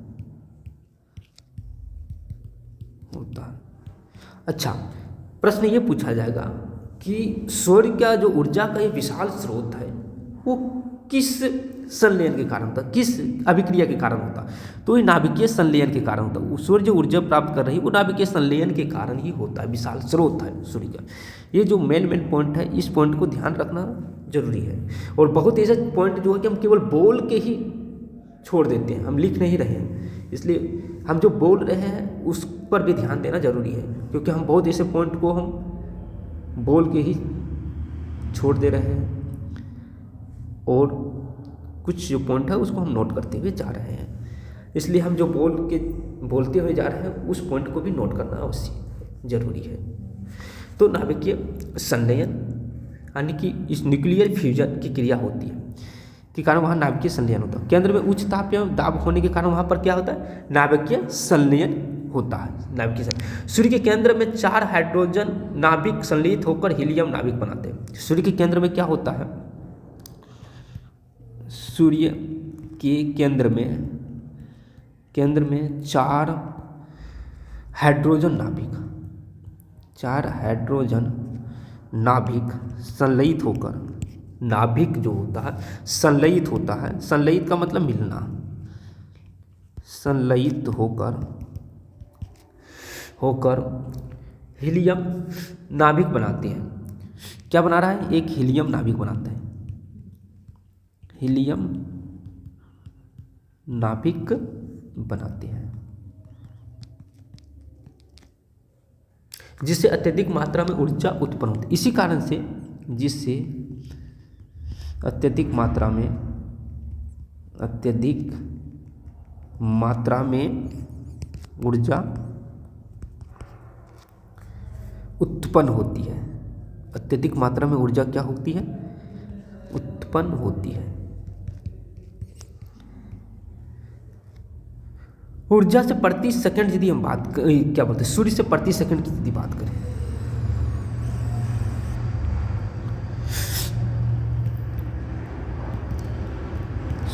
अच्छा, प्रश्न ये पूछा जाएगा कि सूर्य का जो ऊर्जा का ये विशाल स्रोत है वो किस संलयन के कारण होता है, किस अभिक्रिया के कारण होता है, तो ये नाभिकीय संलयन के कारण होता है। सूर्य जो ऊर्जा प्राप्त कर रही है वो नाभिकीय संलयन के कारण ही होता है, विशाल स्रोत है सूर्य का। ये जो मेन पॉइंट है, इस पॉइंट को ध्यान रखना जरूरी है। और बहुत ऐसे पॉइंट जो है कि हम केवल बोल के ही छोड़ देते हैं, हम लिख नहीं रहे हैं, इसलिए हम जो बोल रहे हैं उस पर भी ध्यान देना जरूरी है, क्योंकि हम बहुत ऐसे पॉइंट को हम बोल के ही छोड़ दे रहे हैं और कुछ जो पॉइंट है उसको हम नोट करते हुए जा रहे हैं। इसलिए हम जो बोलते हुए जा रहे हैं उस पॉइंट को भी नोट करना अवश्य जरूरी है। तो नाभिकीय संलयन यानी कि इस न्यूक्लियर फ्यूजन की क्रिया होती है के कारण वहाँ नाभिकीय संलयन होता है। केंद्र में उच्च ताप एवं दाब होने के कारण वहाँ पर क्या होता है, नाभिकीय संलयन होता है। नाभिकीय संलयन, सूर्य के केंद्र में 4 हाइड्रोजन नाभिक संलयित होकर हीलियम नाभिक बनाते हैं। सूर्य के केंद्र में क्या होता है, सूर्य के केंद्र में 4 हाइड्रोजन नाभिक संलयित होकर, नाभिक जो होता है संलयित होता है, संलयित का मतलब मिलना, संलयित होकर हीलियम नाभिक बनाते हैं। क्या बना रहा है, एक हीलियम नाभिक बनाता है, हीलियम नाभिक बनाते हैं, जिससे अत्यधिक मात्रा में ऊर्जा उत्पन्न होती है। इसी कारण से जिससे अत्यधिक मात्रा में ऊर्जा उत्पन्न होती है। अत्यधिक मात्रा में ऊर्जा क्या होती है, उत्पन्न होती है। ऊर्जा से प्रति सेकंड यदि हम बात करें, क्या बोलते हैं, सूर्य से प्रति सेकंड की यदि बात करें,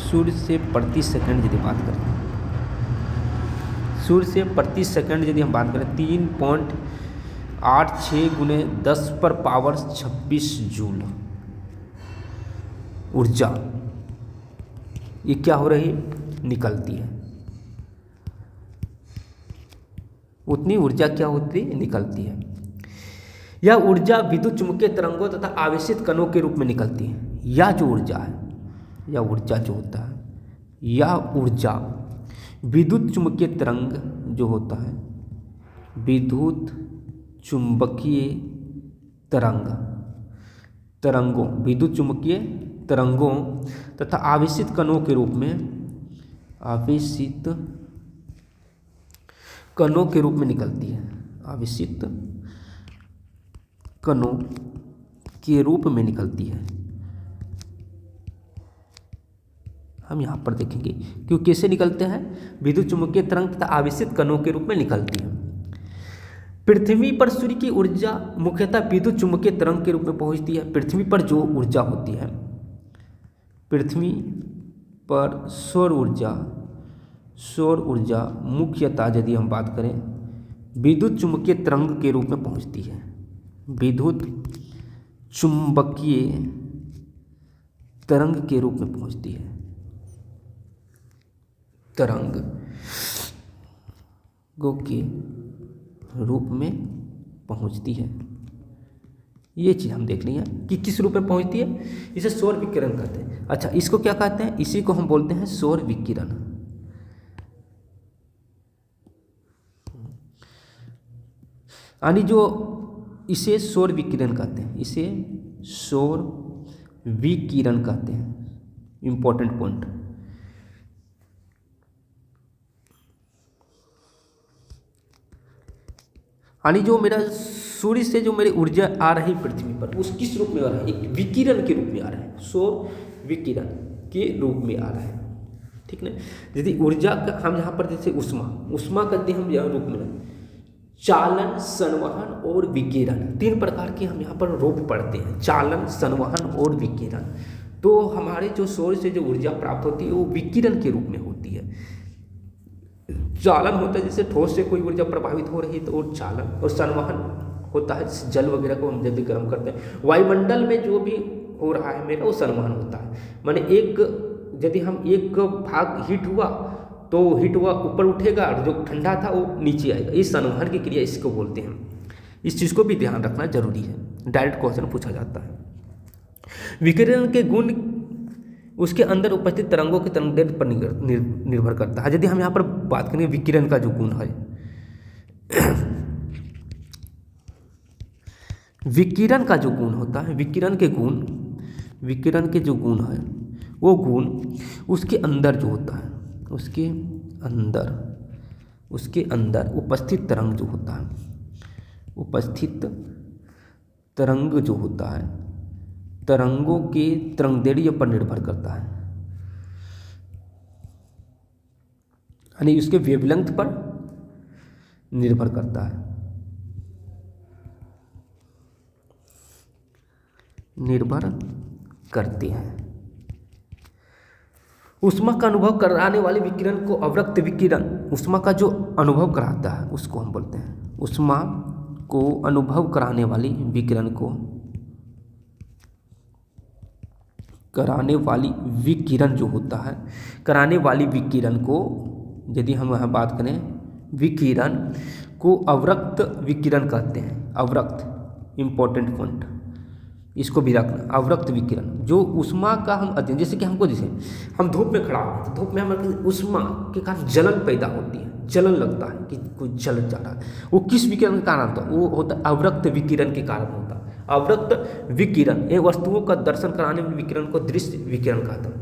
सूर्य से प्रति सेकंड यदि बात करें, सूर्य से प्रति सेकंड यदि हम बात करें 3.86 गुने 10⁻26 जूल ऊर्जा ये क्या हो रही है, निकलती है। उतनी ऊर्जा क्या होती है, निकलती है। यह ऊर्जा विद्युत चुम्बकीय तरंगों तथा आवेशित कणों के रूप में निकलती है। यह जो ऊर्जा है, यह ऊर्जा जो होता है, यह ऊर्जा विद्युत चुम्बकीय तरंग जो होता है, विद्युत चुम्बकीय तरंगों, विद्युत चुम्बकीय तरंगों तथा आवेशित कणों के रूप में, आवेशित कणों के रूप में निकलती है। आवेशित कणों के रूप में निकलती है। हम यहाँ पर देखेंगे क्यों कैसे निकलते हैं, विद्युत चुम्बकीय तरंग तथा आवेशित कणों के रूप में निकलती है। पृथ्वी पर सूर्य की ऊर्जा मुख्यतः विद्युत चुम्बकीय तरंग के रूप में पहुँचती है। पृथ्वी पर जो ऊर्जा होती है, पृथ्वी पर सौर ऊर्जा मुख्यतः यदि हम बात करें विद्युत चुम्बकीय तरंग के रूप में पहुंचती है। विद्युत चुम्बकीय तरंग के रूप में पहुंचती है। तरंगों के रूप में पहुंचती है। ये चीज़ हम देख रही हैं कि किस रूप में पहुंचती है। इसे सौर विकिरण कहते हैं। अच्छा, इसको क्या कहते हैं, इसी को हम बोलते हैं सौर विकिरण। यानी जो इसे सौर विकिरण कहते हैं, इसे सौर विकिरण कहते हैं। Important point. यानी जो मेरा सूर्य से जो मेरी ऊर्जा आ रही पृथ्वी पर, उस किस रूप में आ रहा है, एक विकिरण के रूप में आ रहा है, सौर विकिरण के रूप में आ रहा है। ठीक ना। यदि ऊर्जा का हम यहाँ पर जैसे उष्मा करते हम यह रूप में चालन, संवहन और विकिरण, 3 प्रकार के हम यहाँ पर रूप पढ़ते हैं, चालन, संवहन और विकिरण। तो हमारे जो सौर से जो ऊर्जा प्राप्त होती है वो विकिरण के रूप में होती है। चालन होता है जैसे ठोस से कोई ऊर्जा प्रभावित हो रही है तो वो चालन, और संवहन होता है जैसे जल वगैरह को हम जब भी गर्म करते हैं, वायुमंडल में जो भी हो रहा है मेरा वो संवहन होता है। माने यदि हम एक भाग हीट हुआ तो हीट हुआ ऊपर उठेगा और जो ठंडा था वो नीचे आएगा। इस संवहन की क्रिया इसको बोलते हैं। इस चीज़ को भी ध्यान रखना जरूरी है, डायरेक्ट क्वेश्चन पूछा जाता है। विकिरण के गुण उसके अंदर उपस्थित तरंगों के तरंगदैर्ध्य पर निर्भर करता है। यदि हम यहाँ पर बात करें विकिरण का जो गुण है, विकिरण का जो गुण होता है, विकिरण के जो गुण है वो गुण उसके अंदर जो होता है, उसके अंदर उपस्थित तरंग जो होता है, उपस्थित तरंग जो होता है, तरंगों के तरंगदैर्ध्य पर निर्भर करता है। यानी उसके वेवलेंथ पर निर्भर करता है, निर्भर करते हैं। ऊष्मा का अनुभव कराने वाले विकिरण को अवरक्त विकिरण, ऊष्मा का जो अनुभव कराता है उसको हम बोलते हैं। ऊष्मा को अनुभव कराने वाली विकिरण को, कराने वाली विकिरण जो होता है, कराने वाली विकिरण को यदि हम यहाँ बात करें, विकिरण को अवरक्त विकिरण कहते हैं। अवरक्त, इंपॉर्टेंट पॉइंट, इसको भी रखना। अवरक्त विकिरण जो ऊष्मा का हम अध्ययन, जैसे कि हमको जैसे हम धूप में खड़ा हो तो धूप में हमारे ऊष्मा के कारण जलन पैदा होती है, जलन लगता है कि कुछ जल जा रहा है, वो किस विकिरण के कारण होता है, वो होता है अवरक्त विकिरण के कारण होता है। अवरक्त विकिरण ये वस्तुओं का दर्शन कराने वाले विकिरण को दृश्य विकिरण कहता है।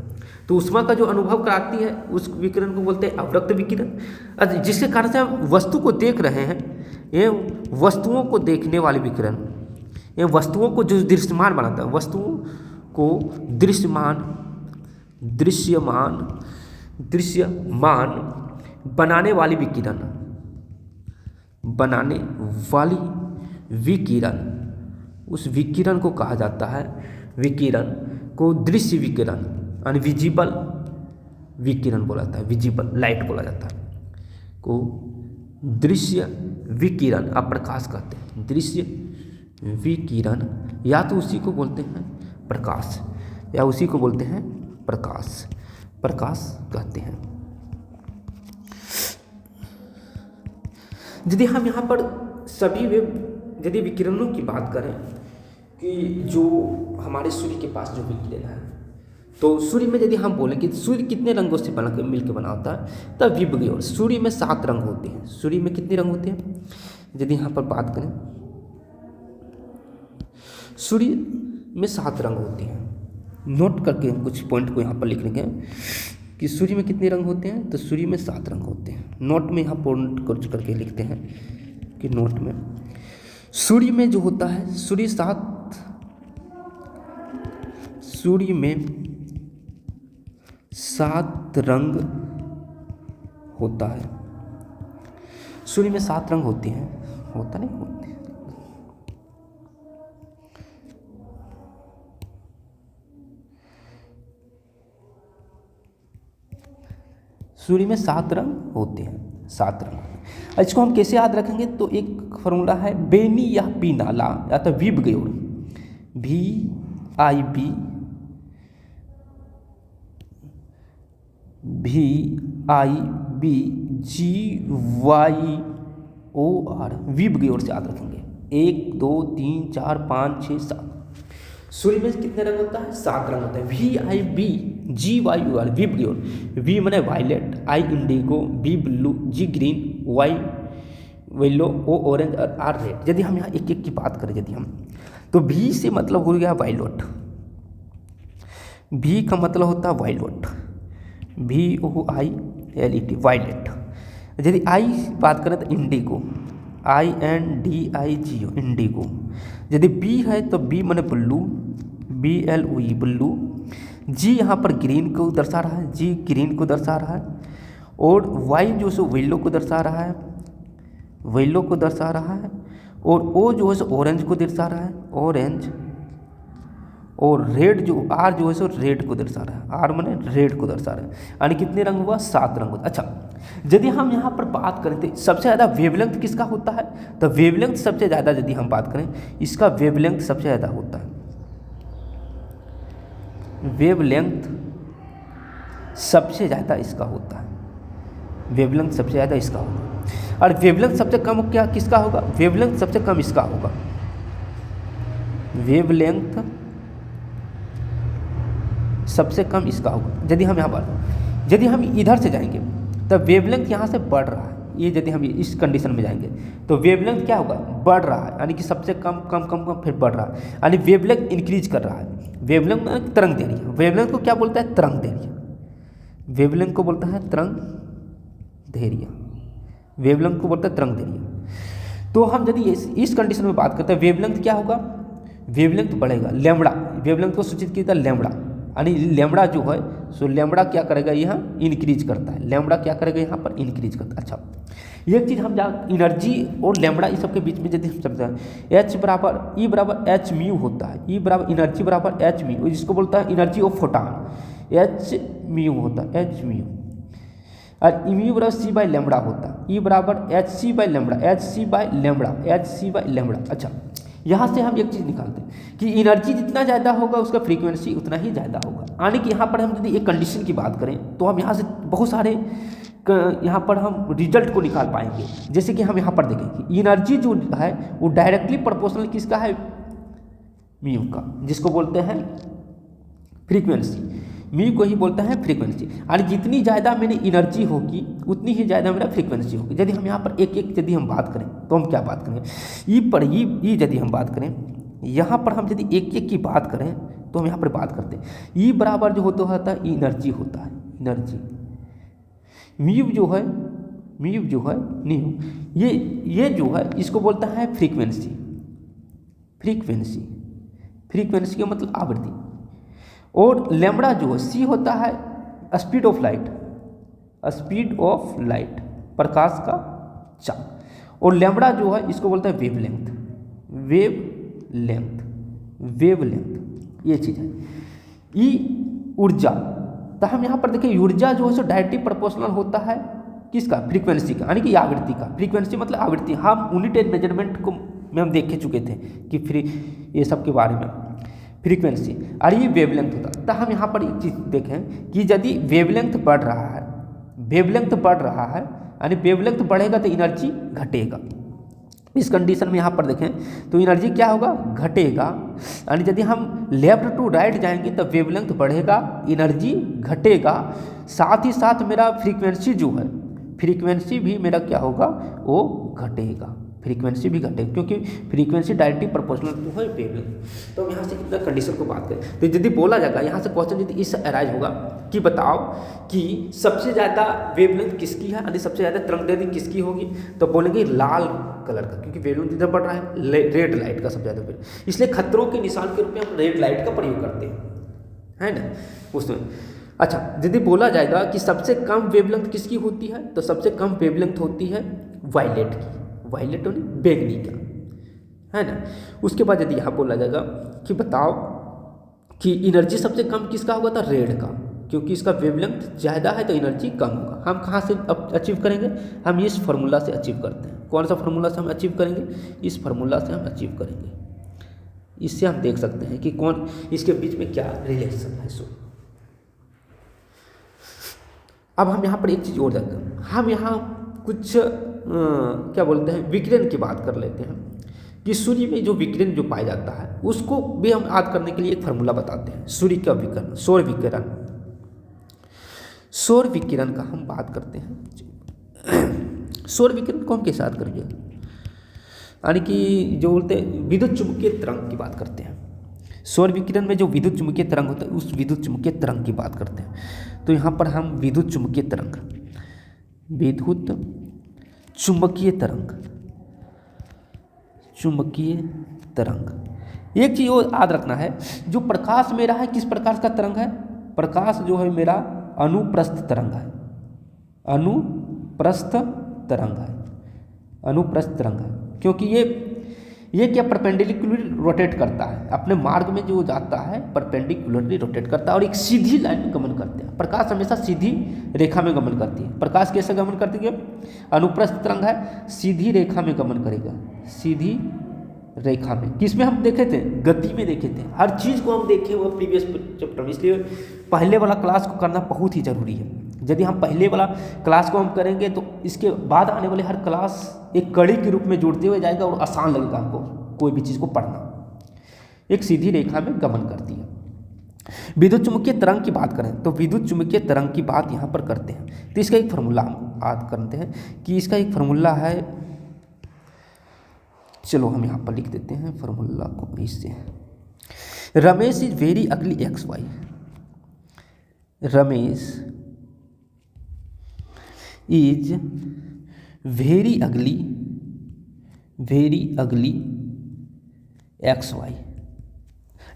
तो ऊष्मा का जो अनुभव कराती है उस विकिरण को बोलते हैं अवरक्त विकिरण। जिसके कारण से हम वस्तु को देख रहे हैं, ये वस्तुओं को देखने वाले विकिरण, ये वस्तुओं को जो दृश्यमान बनाता है, वस्तुओं को दृश्यमान बनाने वाली विकिरण, बनाने वाली विकिरण, उस विकिरण को कहा जाता है, विकिरण को दृश्य विकिरण यानी विजिबल विकिरण बोला जाता है, विजिबल लाइट बोला जाता है, को दृश्य विकिरण आप प्रकाश कहते हैं, दृश्य विकिरण या तो उसी को बोलते हैं प्रकाश, या उसी को बोलते हैं प्रकाश, प्रकाश कहते हैं। यदि हम यहाँ पर सभी यदि विकिरणों की बात करें कि जो हमारे सूर्य के पास जो विकिरण है, तो सूर्य में यदि हम बोलें कि सूर्य कितने रंगों से बना के मिलकर बना होता है, तब विबग्योर, सूर्य में 7 रंग होते हैं। सूर्य में कितने रंग होते हैं, यदि यहाँ पर बात करें, सूर्य में 7 रंग होते हैं। नोट करके कुछ पॉइंट को यहाँ पर लिख लेंगे कि सूर्य में कितने रंग होते हैं, तो सूर्य में 7 रंग होते हैं। नोट में यहाँ पॉइंट कुछ करके लिखते हैं कि नोट में सूर्य में जो होता है, सूर्य में 7 रंग होता है। सूर्य में 7 रंग होते हैं, होता नहीं होते हैं। सूर्य में 7 रंग होते हैं, 7 रंग। इसको हम कैसे याद रखेंगे, तो एक फॉर्मूला है बेनी या पीनाला या तो विबग्योर, VIBGYOR, विबग्योर से याद रखेंगे। 1 2 3 4 5 6 7। सूर्य में कितने रंग होता है, 7 रंग होता है। VIBGYOR, विबग्योर, V माने violet, I indigo, B blue, G green, Y yellow, O orange और R रेड। यदि हम यहाँ एक एक की बात करें, यदि हम, तो V से मतलब हो गया वायलेट, V का मतलब होता है वायलेट, VOILET, वायलेट। यदि I बात करें तो इंडिगो, INDIGO, इंडिगो। यदि B है तो B माने ब्लू, BLUE, ब्लू। G यहाँ पर ग्रीन को दर्शा रहा है, G ग्रीन को दर्शा रहा है। और Y जो सो येलो को दर्शा रहा है, येलो को दर्शा रहा है। और O जो है सो ऑरेंज को दर्शा रहा है, ऑरेंज। और रेड जो R जो है सो रेड को दर्शा रहा है, R माने रेड को दर्शा रहा है। यानी कितने रंग हुआ, 7 रंग हुआ। अच्छा, यदि हम यहाँ पर बात करें तो सबसे ज़्यादा वेवलेंथ किसका होता है, तो वेवलेंथ सबसे ज़्यादा यदि हम बात करें, इसका वेवलेंथ सबसे ज़्यादा होता है, वेवलेंथ सबसे ज़्यादा इसका होता है, वेवलेंथ सबसे ज़्यादा इसका होगा। और वेवलेंथ सबसे कम क्या किसका होगा, वेवलेंथ सबसे कम इसका होगा, वेवलेंथ सबसे कम इसका होगा। यदि हम यहाँ पर, यदि हम इधर से जाएंगे तब वेवलेंथ यहाँ से बढ़ रहा है, ये यदि हम इस कंडीशन में जाएंगे तो वेवलेंथ क्या होगा, बढ़ रहा है, यानी कि सबसे कम कम कम कम फिर बढ़ रहा है, यानी वेवलेंथ इंक्रीज कर रहा है। वेवलेंथ तरंग दैर्घ्य, वेवलेंथ को क्या बोलता है, तरंग दैर्घ्य, वेवलेंथ को बोलता है तरंग दैर्घ्य, वेवलेंथ को बोलता है तरंग दैर्घ्य। तो हम यदि इस कंडीशन में बात करते हैं, वेवलेंथ क्या होगा, वेवलेंथ बढ़ेगा, लैम्बडा, वेवलेंथ को सूचित किया था लैम्बडा, यानी लैम्बडा जो है सो लैम्बडा क्या करेगा, यहाँ इंक्रीज करता है, लैम्बडा क्या करेगा यहाँ पर इंक्रीज करता है। अच्छा, एक चीज़ हम एनर्जी और लैम्बडा इस सब के बीच में यदि हम समझते हैं, H बराबर E बराबर H म्यू होता है, E बराबर एनर्जी बराबर H म्यू, जिसको बोलता है energy of photon, H mu होता है, H म्यू। और म्यू बराबर C बाई लैम्बडा होता है, E बराबर HC by lambda, HC by lambda, HC by lambda. अच्छा, यहाँ से हम एक चीज़ निकालते हैं कि एनर्जी जितना ज़्यादा होगा उसका फ्रीक्वेंसी उतना ही ज़्यादा होगा। यानी कि यहाँ पर हम यदि एक कंडीशन की बात करें तो हम यहाँ से बहुत सारे यहाँ पर हम रिजल्ट को निकाल पाएंगे। जैसे कि हम यहाँ पर देखें कि एनर्जी जो है वो डायरेक्टली प्रोपोर्शनल किसका है, म्यू का, जिसको बोलते हैं फ्रीक्वेंसी, म्यू को ही बोलता है फ्रीक्वेंसी। और जितनी ज़्यादा मेरी एनर्जी होगी उतनी ही ज़्यादा मेरा फ्रीक्वेंसी होगी। यदि हम यहाँ पर एक एक यदि हम बात करें तो हम क्या बात करें, ई पर ई यदि हम बात करें, यहाँ पर हम यदि एक एक की बात करें तो हम यहाँ पर बात करते हैं, ई बराबर जो होता है एनर्जी होता है, एनर्जी। म्यू जो है न्यू, ये जो है इसको बोलता है फ्रीक्वेंसी, फ्रीक्वेंसी, फ्रीक्वेंसी का मतलब आवृत्ति। और लैम्बडा जो है सी होता है speed of light, speed of light, प्रकाश का चाप। और लैम्बडा जो है इसको बोलते हैं वेवलेंथ, वेवलेंथ ये चीज़ है। ई ऊर्जा, तो हम यहाँ पर देखिए ऊर्जा जो है सो डायरेक्टली प्रोपोर्शनल होता है किसका, फ्रीक्वेंसी का, यानी कि आवृत्ति का। फ्रीक्वेंसी मतलब आवृत्ति। हम यूनिट एंड मेजरमेंट को में हम देख चुके थे कि ये सब के बारे में, फ्रीक्वेंसी। और ये वेवलेंथ होता है। तो हम यहाँ पर एक चीज़ देखें कि यदि वेवलेंथ बढ़ रहा है, यानी वेवलेंथ बढ़ेगा तो एनर्जी घटेगा। इस कंडीशन में यहाँ पर देखें तो एनर्जी क्या होगा, घटेगा। यानी यदि हम लेफ्ट टू राइट जाएंगे तो वेवलेंथ बढ़ेगा, एनर्जी घटेगा। साथ ही साथ मेरा फ्रीक्वेंसी जो है, फ्रीक्वेंसी भी मेरा क्या होगा, वो घटेगा, फ्रीक्वेंसी भी घटेगा, क्योंकि फ्रीक्वेंसी डायरेक्टली प्रोपोर्शनल टू है वेवलेंथ। तो यहाँ से कितना कंडीशन को बात करें तो यदि बोला जाएगा यहाँ से क्वेश्चन यदि इस अराइज होगा कि बताओ कि सबसे ज़्यादा वेवलेंथ किसकी है, यानी सबसे ज़्यादा तरंगदैर्घ्य किसकी होगी, तो बोलेंगे लाल कलर का, क्योंकि वेवलेंथ इधर बढ़ रहा है, रेड लाइट का सबसे ज़्यादा वेवलेंथ, इसलिए खतरों के निशान के रूप में हम रेड लाइट का प्रयोग करते हैं, है ना उसमें। अच्छा, यदि बोला जाएगा कि सबसे कम वेवलेंथ किसकी होती है, तो सबसे कम वेवलेंथ होती है वायलेट की, वायलेट और बैंगनी का, है ना। उसके बाद यदि यहाँ बोला जाएगा कि बताओ कि एनर्जी सबसे कम किसका होगा, तो रेड का, क्योंकि इसका वेवलेंथ ज़्यादा है तो एनर्जी कम होगा। हम कहाँ से अचीव करेंगे, हम इस फार्मूला से अचीव करते हैं। कौन सा फार्मूला से हम अचीव करेंगे, इस फार्मूला से हम अचीव करेंगे। इससे हम देख सकते हैं कि कौन इसके बीच में क्या रिलेशन है। सो अब हम यहाँ पर एक चीज़ और देखते हैं, हम यहाँ कुछ क्या बोलते हैं विकिरण की बात कर लेते हैं कि सूर्य में जो विकिरण जो पाया जाता है उसको भी हम याद करने के लिए एक फार्मूला बताते हैं। सूर्य का विकिरण, सौर विकिरण का हम बात करते हैं। सौर विकिरण को हम कैसे याद करेंगे, यानी कि जो बोलते हैं विद्युत चुम्बकीय तरंग की बात करते हैं। सौर विकिरण में जो विद्युत चुम्बकीय तरंग होता है उस विद्युत चुम्बकीय तरंग की बात करते हैं। तो यहाँ पर हम विद्युत चुम्बकीय तरंग, एक चीज़ और याद रखना है, जो प्रकाश मेरा है किस प्रकार का तरंग है, प्रकाश जो है मेरा अनुप्रस्थ तरंग है, अनुप्रस्थ तरंग है, क्योंकि ये क्या परपेंडिकुलरली रोटेट करता है, अपने मार्ग में जो जाता है परपेंडिकुलरली रोटेट करता है और एक सीधी लाइन में गमन करते हैं। प्रकाश हमेशा सीधी रेखा में गमन करती है। प्रकाश कैसे गमन करती है, अनुप्रस्थ तरंग है, सीधी रेखा में गमन करेगा, सीधी रेखा में। किसमें हम देखे थे, गति में देखे थे। हर चीज़ को हम देखे हुए प्रीवियस चैप्टर में, इसलिए पहले वाला क्लास को करना बहुत ही जरूरी है। यदि हम पहले वाला क्लास को हम करेंगे तो इसके बाद आने वाले हर क्लास एक कड़ी के रूप में जुड़ते हुए जाएगा और आसान लगेगा हमको कोई भी चीज़ को पढ़ना। एक सीधी रेखा में गमन करती है। विद्युत चुम्बकीय तरंग की बात करें तो विद्युत चुम्बकीय तरंग की बात यहाँ पर करते हैं तो इसका एक फार्मूला हम याद करते हैं कि इसका एक फार्मूला है। चलो हम यहाँ पर लिख देते हैं फार्मूला को इससे। Ramesh is very ugly x y, Ramesh is very ugly x y.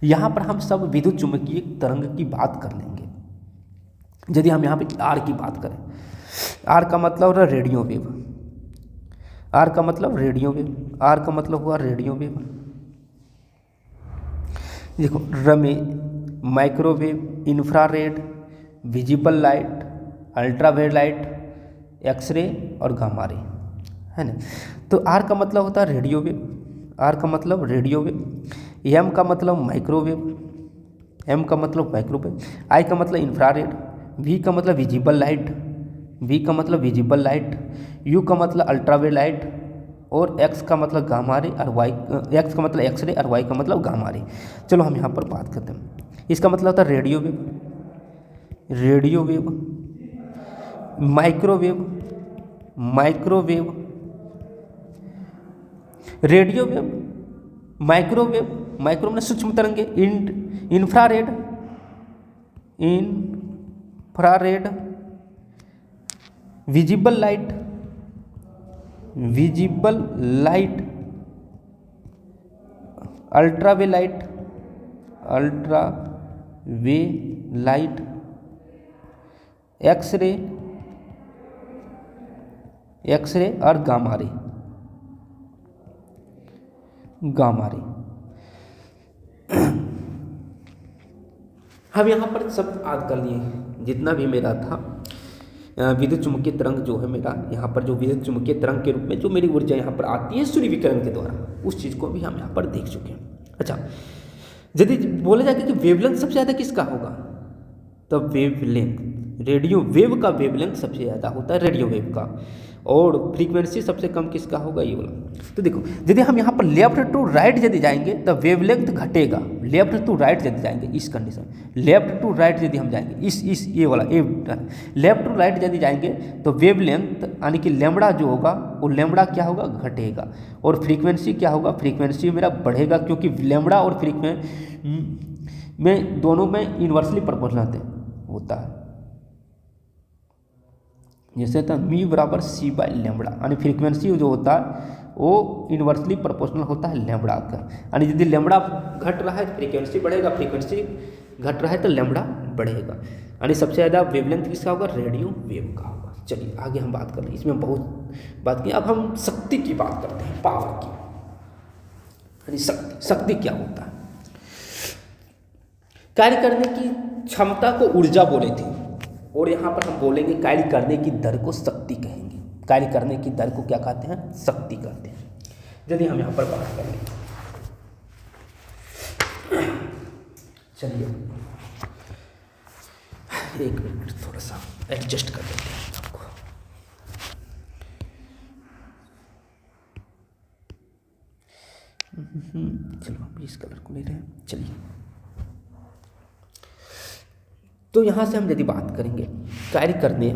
यहाँ पर हम सब विद्युत चुम्बकीय तरंग की बात कर लेंगे। यदि हम यहाँ पे आर की बात करें, आर का मतलब है रेडियो वेव, आर का मतलब रेडियो वेव, आर का मतलब हुआ रेडियो वेव। देखो रमे, microwave, infrared, visible light, ultraviolet, x ray और गामा रे, है ना। तो आर का मतलब होता है रेडियो वेव, आर का मतलब रेडियो वेव, एम का मतलब माइक्रोवेव, एम का मतलब माइक्रोवेव, आई का मतलब इंफ्रारेड, वी का मतलब विजिबल लाइट, वी का मतलब विजिबल लाइट, यू का मतलब अल्ट्रावायलेट और एक्स का मतलब गामा रे और वाई, एक्स का मतलब एक्सरे और वाई का मतलब गामा रे। चलो हम यहाँ पर बात करते हैं। इसका मतलब होता है radio wave, radio wave, microwave, microwave, radio wave, microwave, micro में सूक्ष्म तरंगे, infrared, infrared, visible light, visible light, ultraviolet, ultraviolet, x ray, x ray और गामा रे, गामा रे। हम यहाँ पर सब याद कर लिए, जितना भी मेरा था विद्युत चुम्बकीय तरंग जो है मेरा, यहाँ पर जो विद्युत चुम्बकीय तरंग के रूप में जो मेरी ऊर्जा यहाँ पर आती है सूर्य विकिरण के द्वारा, उस चीज़ को भी हम यहाँ पर देख चुके हैं। अच्छा, यदि बोला जाए कि वेवलेंथ सबसे ज़्यादा किसका होगा, तो वेवलेंथ, रेडियो वेव का वेवलेंथ सबसे ज़्यादा होता है रेडियो वेव का, और फ्रीक्वेंसी सबसे कम किसका होगा, ये वाला। तो देखो, यदि हम यहाँ पर लेफ्ट टू राइट यदि जाएंगे तो वेवलेंथ घटेगा, लेफ्ट टू राइट यदि जाएंगे इस कंडीशन, लेफ्ट टू राइट यदि हम जाएंगे इस ये वाला लेफ्ट टू राइट यदि जाएंगे तो वेवलेंथ यानी कि लैम्बडा जो होगा वो लैम्बडा क्या होगा, घटेगा, और फ्रीक्वेंसी क्या होगा, फ्रीक्वेंसी मेरा बढ़ेगा, क्योंकि लैम्बडा और फ्रीक्वेंसी में दोनों में इन्वर्सली प्रोपोर्शनल होता है। जैसे था मी बराबर सी बाई लैम्बडा, यानी फ्रीक्वेंसी जो होता है वो इन्वर्सली प्रोपोर्शनल होता है लैम्बडा का, यानी यदि लैम्बडा घट रहा है तो फ्रीक्वेंसी बढ़ेगा, फ्रीक्वेंसी घट रहा है तो लैम्बडा बढ़ेगा, यानी सबसे ज़्यादा वेवलेंथ किसका होगा, रेडियो वेव का होगा। चलिए आगे हम बात कर रहे हैं, इसमें बहुत बात की, अब हम शक्ति की बात करते हैं, पावर की, यानी शक्ति क्या होता है। कार्य करने की क्षमता को ऊर्जा बोले थे, और यहाँ पर हम बोलेंगे कार्य करने की दर को शक्ति कहेंगे, कार्य करने की दर को क्या कहते हैं, शक्ति कहते हैं। यदि हम यहाँ पर बात कर लें, चलिए एक मिनट थोड़ा सा एडजस्ट कर लेते हैं आपको। चलो हम इस कलर को ले रहे हैं। चलिए, तो यहाँ से हम यदि बात करेंगे कार्य करने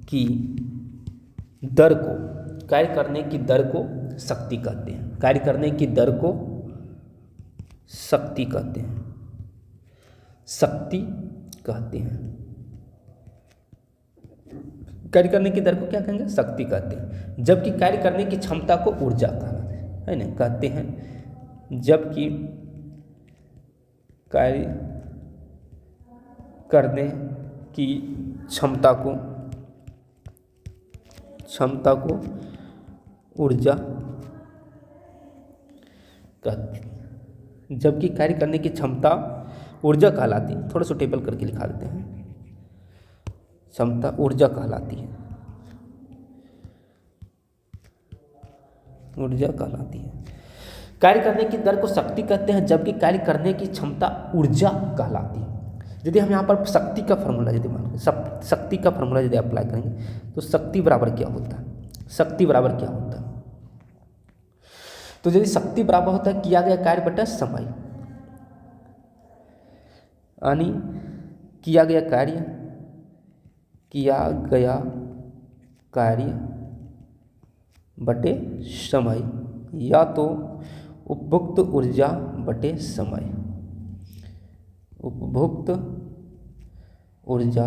की दर को, कार्य करने की दर को शक्ति कहते हैं, कार्य करने की दर को शक्ति कहते हैं, शक्ति कहते हैं। कार्य करने की दर को क्या कहेंगे, शक्ति कहते हैं। जबकि कार्य करने की क्षमता को ऊर्जा है ना कहते हैं, जबकि कार्य करने की क्षमता को ऊर्जा कहते हैं, जबकि कार्य करने की क्षमता ऊर्जा कहलाती है। थोड़ा सा टेबल करके लिखा देते हैं, क्षमता ऊर्जा कहलाती है, ऊर्जा कहलाती है। कार्य करने की दर को शक्ति कहते हैं, जबकि कार्य करने की क्षमता ऊर्जा कहलाती है। यदि हम यहाँ पर शक्ति का फॉर्मूला यदि मान शक्ति का फॉर्मूला यदि अप्लाई करेंगे तो शक्ति बराबर क्या होता है, शक्ति बराबर क्या होता है, तो यदि शक्ति बराबर होता है किया गया कार्य बटा समय, यानी किया गया कार्य बटे समय, या तो उपभुक्त ऊर्जा बटे समय, उपभुक्त ऊर्जा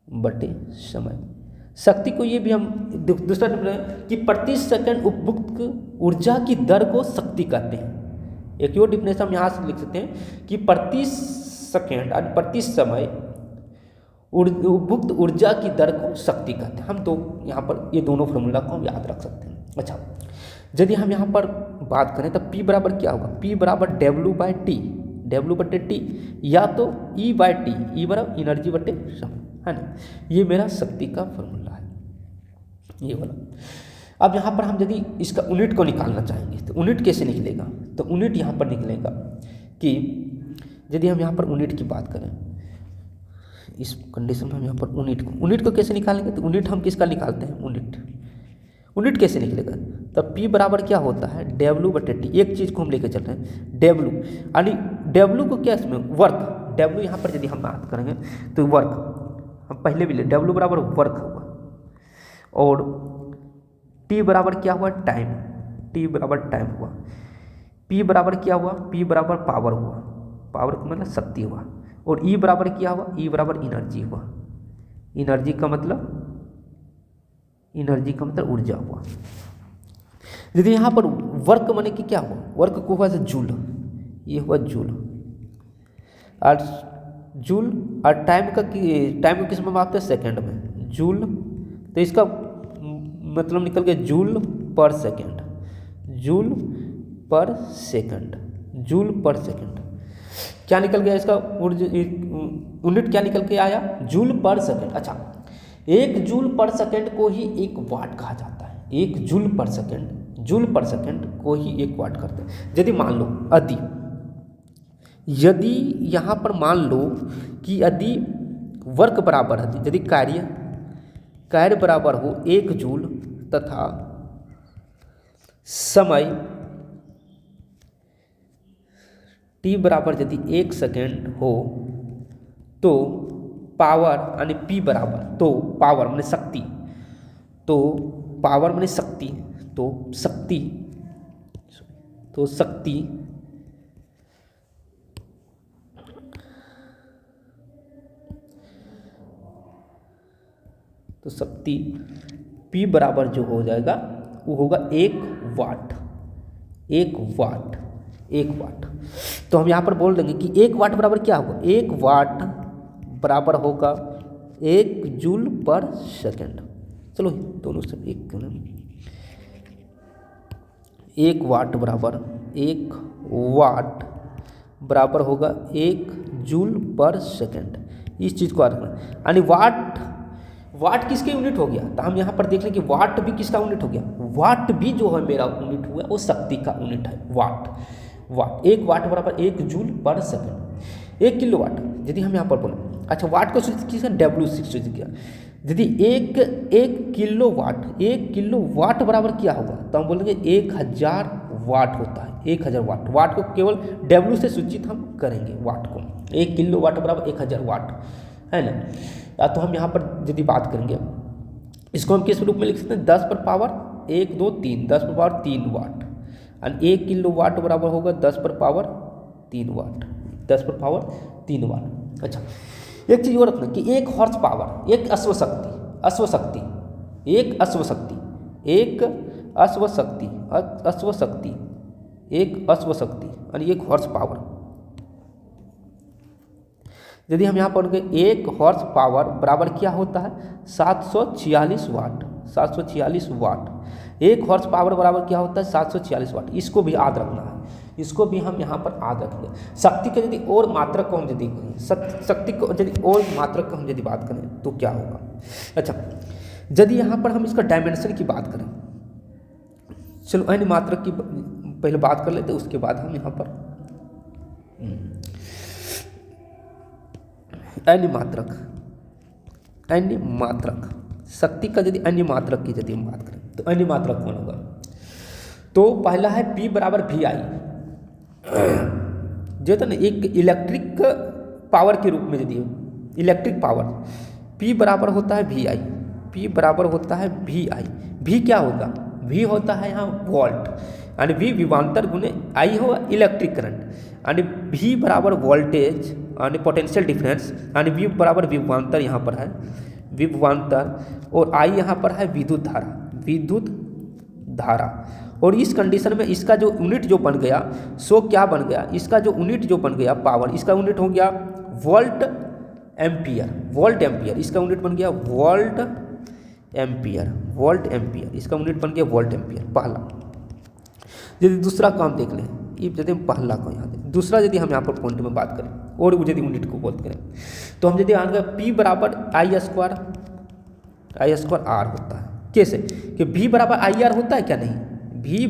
बटे समय। शक्ति को ये भी हम दूसरा कि प्रति सेकंड उपभुक्त ऊर्जा की दर को शक्ति कहते हैं। एक और डिफिनेशन हम यहाँ से लिख सकते हैं कि प्रति सेकंड और प्रति समय उपभुक्त ऊर्जा की दर को शक्ति कहते हैं। हम तो यहाँ पर ये दोनों फॉर्मूला को हम याद रख सकते हैं। अच्छा, यदि हम यहाँ पर बात करें तो P बराबर क्या होगा, P बराबर W बटे टी, या तो E बाई टी, E बराबर एनर्जी बटे समय, है ना। ये मेरा शक्ति का फॉर्मूला है, ये वाला। अब यहाँ पर हम यदि इसका यूनिट को निकालना चाहेंगे तो यूनिट कैसे निकलेगा, तो यूनिट यहाँ पर निकलेगा कि यदि हम यहाँ पर यूनिट की बात करें, इस कंडीशन में हम यहाँ पर यूनिट को कैसे निकालेंगे, तो यूनिट हम किसका निकालते हैं, यूनिट कैसे निकलेगा, तब P बराबर क्या होता है, W बटे टी। एक चीज़ को हम लेकर चल रहे हैं W, यानी W को क्या इसमें वर्क, W यहाँ पर यदि हम बात करेंगे तो वर्क हम पहले भी ले, W बराबर वर्क हुआ, और T बराबर क्या हुआ, टाइम, T बराबर टाइम हुआ, P बराबर क्या हुआ, P बराबर पावर हुआ, पावर का मतलब शक्ति हुआ, और E बराबर क्या हुआ, E बराबर एनर्जी हुआ, एनर्जी का मतलब ऊर्जा हुआ। यदि यहाँ पर वर्क माने कि क्या हुआ, वर्क को हुआ जूल, ये हुआ जूल, और जूल और टाइम को किस में मापते हैं? सेकंड में। जूल, तो इसका मतलब निकल गया जूल पर सेकंड, जूल पर सेकंड, जूल पर सेकंड। क्या निकल गया इसका यूनिट, क्या निकल के आया? जूल पर सेकंड। अच्छा, एक जूल पर सेकंड को ही एक वाट कहा जाता है। एक जूल पर सेकंड, जूल पर सेकंड को ही एक वाट करते हैं। यदि मान लो यदि यहाँ पर मान लो कि यदि वर्क बराबर है, यदि कार्य बराबर हो 1 जूल तथा समय t बराबर यदि 1 सेकेंड हो, तो पावर यानी p बराबर, तो पावर माने शक्ति, तो पावर माने शक्ति, तो शक्ति P बराबर जो हो जाएगा वो होगा 1 वाट। 1 वाट, 1 वाट। तो हम यहाँ पर बोल देंगे कि 1 वाट बराबर क्या होगा? 1 वाट बराबर होगा 1 जूल पर सेकंड। चलो दोनों से 1 वाट बराबर 1 वाट बराबर होगा 1 जूल पर सेकंड। इस चीज़ को रखना, यानी वाट किसके यूनिट हो गया? तो हम यहाँ पर देख लें कि वाट भी किसका यूनिट हो गया? वाट भी जो है मेरा यूनिट हुआ वो शक्ति का यूनिट है। वाट 1 वाट बराबर 1 जूल पर सेकंड। 1 किलो वाट यदि हम यहाँ पर बोलें, अच्छा वाट को सूचित किया W6 सूचित किया। यदि 1 किलो वाट बराबर क्या होगा? तो हम बोलेंगे 1000 वाट होता है। 1000 वाट को केवल W से सूचित हम करेंगे वाट को। 1 किलो वाट बराबर 1000 वाट है ना। तो हम यहाँ पर यदि बात करेंगे, इसको हम किस रूप में लिख सकते हैं? 10 पर पावर 1 2 3, 10 पर पावर 3 वाट। और 1 किलो वाट बराबर होगा 10 पर पावर 3 वाट, 10 पर पावर 3 वाट। अच्छा, एक चीज़ और रखना कि 1 हॉर्स पावर, एक अश्वशक्ति और 1 हॉर्स पावर। यदि हम यहाँ पर 1 हॉर्स पावर बराबर क्या होता है? 746 वाट। 746 वाट 1 हॉर्स पावर बराबर क्या होता है? 746 वाट। इसको भी याद रखना है, इसको भी हम यहाँ पर याद रखेंगे। शक्ति के यदि और मात्रक को हम यदि शक्ति को यदि और मात्रक को हम यदि बात करें तो क्या होगा? अच्छा, यदि यहाँ पर हम इसका डायमेंशन की बात करें, चलो अन्य मात्रक की पहले बात कर लेते, उसके बाद हम यहाँ पर अन्य मात्रक शक्ति का यदि अन्य मात्रक की यदि हम बात करें तो अन्य मात्रक कौन होगा? तो पहला है P बराबर VI, जो तो ना एक इलेक्ट्रिक पावर के रूप में यदि इलेक्ट्रिक पावर P बराबर होता है VI, P बराबर होता है VI। V क्या होगा? V होता है यहाँ वोल्ट, यानी V विभवांतर गुने I होगा इलेक्ट्रिक करंट, यानी V बराबर वोल्टेज यानी पोटेंशियल डिफरेंस, यानी V बराबर विभवांतर यहाँ पर है विभवांतर, और I यहाँ पर है विद्युत धारा। और इस कंडीशन में इसका जो यूनिट जो बन गया सो क्या बन गया? इसका जो यूनिट जो बन गया पावर, इसका यूनिट हो गया वोल्ट एम्पियर। इसका यूनिट बन गया वोल्ट एम्पियर। इसका यूनिट बन गया वोल्ट एम्पियर, पहला। यदि दूसरा काम देख लें, यदि हम पहला को यहाँ दें, दूसरा यदि हम यहाँ पर पॉइंट में बात करें और यदि यूनिट को बात करें तो हम यदि आगे P बराबर I स्क्वायर R होता है। कैसे? कि V बराबर IR होता है क्या? नहीं, V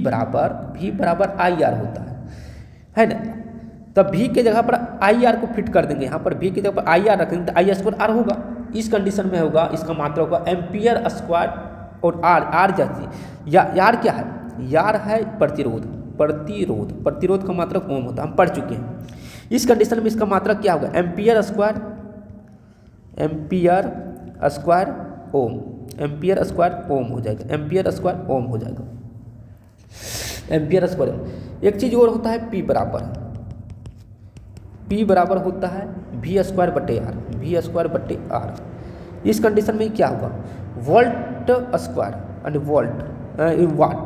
बराबर IR होता है ना। तब V के जगह पर IR को फिट कर देंगे, यहाँ पर V की जगह पर IR रखेंगे तो I स्क्वायर R होगा। इस कंडीशन में होगा, इसका मात्रा होगा एम्पियर स्क्वायर, और R जाती या यार क्या है? यार है प्रतिरोध का मात्रक ओम होता है, हम पढ़ चुके हैं। इस कंडीशन में इसका मात्रक क्या होगा? एम्पियर स्क्वायर ओम हो जाएगा, एम्पियर स्क्वायर। एक चीज और होता है P बराबर होता है V स्क्वायर बटे R। इस कंडीशन में क्या होगा? वोल्ट स्क्वायर यानी वाट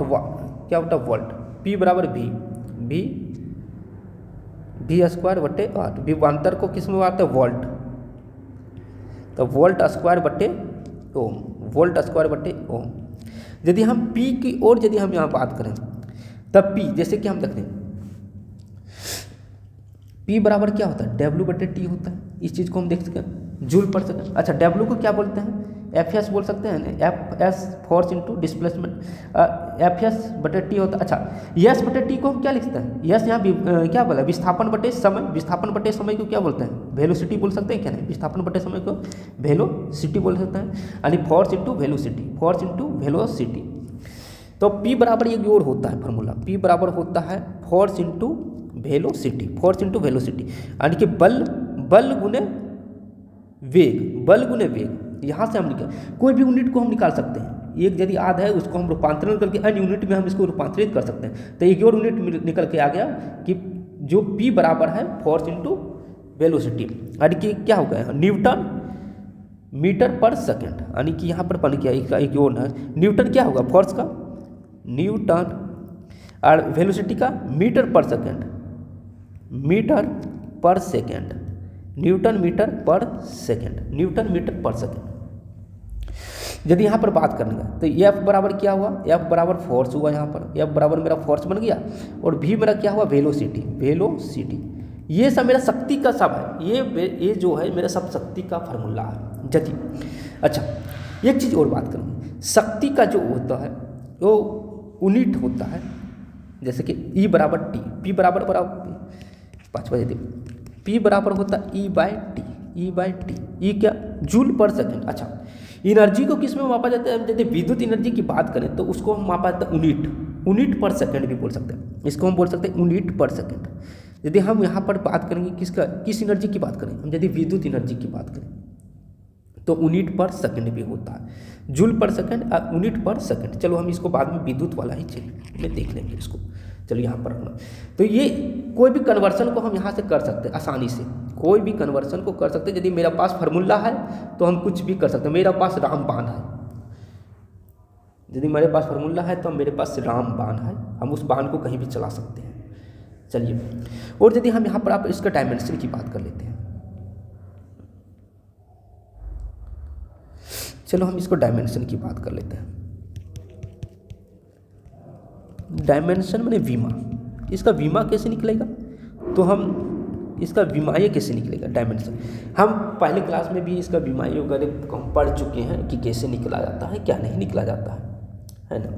क्या होता है? वोल्ट। P बराबर V V² बटे R। विभवांतर को किस में बांटते हैं? वोल्ट। तो वोल्ट स्क्वायर बटे ओम, वोल्ट स्क्वायर बटे ओम। यदि हम P की ओर यदि हम यहाँ बात करें तब P, जैसे कि हम देख रहे हैं P बराबर क्या होता है? W बटे T होता है। इस चीज़ को हम देख सकते हैं, जूल पर सेकंड। अच्छा, W को क्या बोलते हैं? Fs बोल सकते हैं, Fs force into displacement, Fs बटे T होता है। अच्छा, S बटे T को हम क्या लिखते हैं? S यहाँ क्या बोला? विस्थापन बटे समय। विस्थापन बटे समय को क्या बोलते हैं? वेलोसिटी बोल सकते हैं क्या? नहीं, विस्थापन बटे समय को वेलोसिटी बोल सकते हैं, यानी force into velocity, force into velocity. तो P बराबर एक और होता है फॉर्मूला, P बराबर होता है force into velocity, force into velocity, यानी कि बल गुने वेग, बल गुने वेग। यहाँ से हम कोई भी यूनिट को हम निकाल सकते हैं। एक यदि आधा है उसको हम रूपांतरण करके अन्य यूनिट में हम इसको रूपांतरित कर सकते हैं। तो एक और यूनिट निकल के आ गया कि जो P बराबर है फोर्स इंटू वेलोसिटी, यानी कि क्या हो गया? न्यूटन मीटर पर सेकेंड, यानी कि यहाँ पर बन गया एक और न्यूटन क्या होगा? फोर्स का न्यूटन और वेलोसिटी का मीटर पर सेकेंड, मीटर पर सेकेंड, न्यूटन मीटर पर सेकेंड, न्यूटन मीटर पर सेकेंड। यदि यहाँ पर बात करने का तो F बराबर क्या हुआ? F बराबर फोर्स हुआ, यहाँ पर F बराबर मेरा फोर्स बन गया, और V मेरा क्या हुआ? Velocity, velocity. ये सब मेरा शक्ति का सब है, ये जो है मेरा सब शक्ति का फार्मूला है। यदि अच्छा एक चीज़ और बात करेंगे, शक्ति का जो होता है वो यूनिट होता है, जैसे कि E बराबर T, P बराबर पाँचवा यदि P बराबर होता है E/T, E/T। E क्या? जूल पर सेकेंड। अच्छा, एनर्जी को किस में मापा जाता है? यदि विद्युत एनर्जी की बात करें तो उसको हम मापा जाता है यूनिट, यूनिट पर सेकेंड भी बोल सकते हैं, इसको हम बोल सकते हैं यूनिट पर सेकेंड। यदि हम यहाँ पर बात करेंगे किस एनर्जी की बात करें, हम यदि विद्युत एनर्जी की बात करें तो यूनिट पर सेकेंड भी होता है, जूल पर सेकेंड और यूनिट पर सेकेंड। चलो हम इसको बाद में विद्युत वाला ही में देख लेंगे इसको। चलो यहाँ पर रखना। तो ये कोई भी कन्वर्सन को हम यहाँ से कर सकते हैं आसानी से, कोई भी कन्वर्सन को कर सकते हैं। यदि मेरा पास फार्मूला है तो हम कुछ भी कर सकते हैं। मेरा पास रामबाण है, यदि मेरे पास फार्मूला है तो मेरे पास रामबाण है, हम उस बाण को कहीं भी चला सकते हैं। चलिए, और यदि हम यहाँ पर आप इसका डायमेंशन की बात कर लेते हैं, चलो हम इसको डायमेंशन की बात कर लेते हैं। डायमेंशन मैंने विमा, इसका विमा कैसे निकलेगा? तो हम इसका विमाएँ कैसे निकलेगा? डायमेंशन हम पहले क्लास में भी इसका विमाएँ वगैरह हम पढ़ चुके हैं कि कैसे निकला जाता है, क्या नहीं निकला जाता है ना।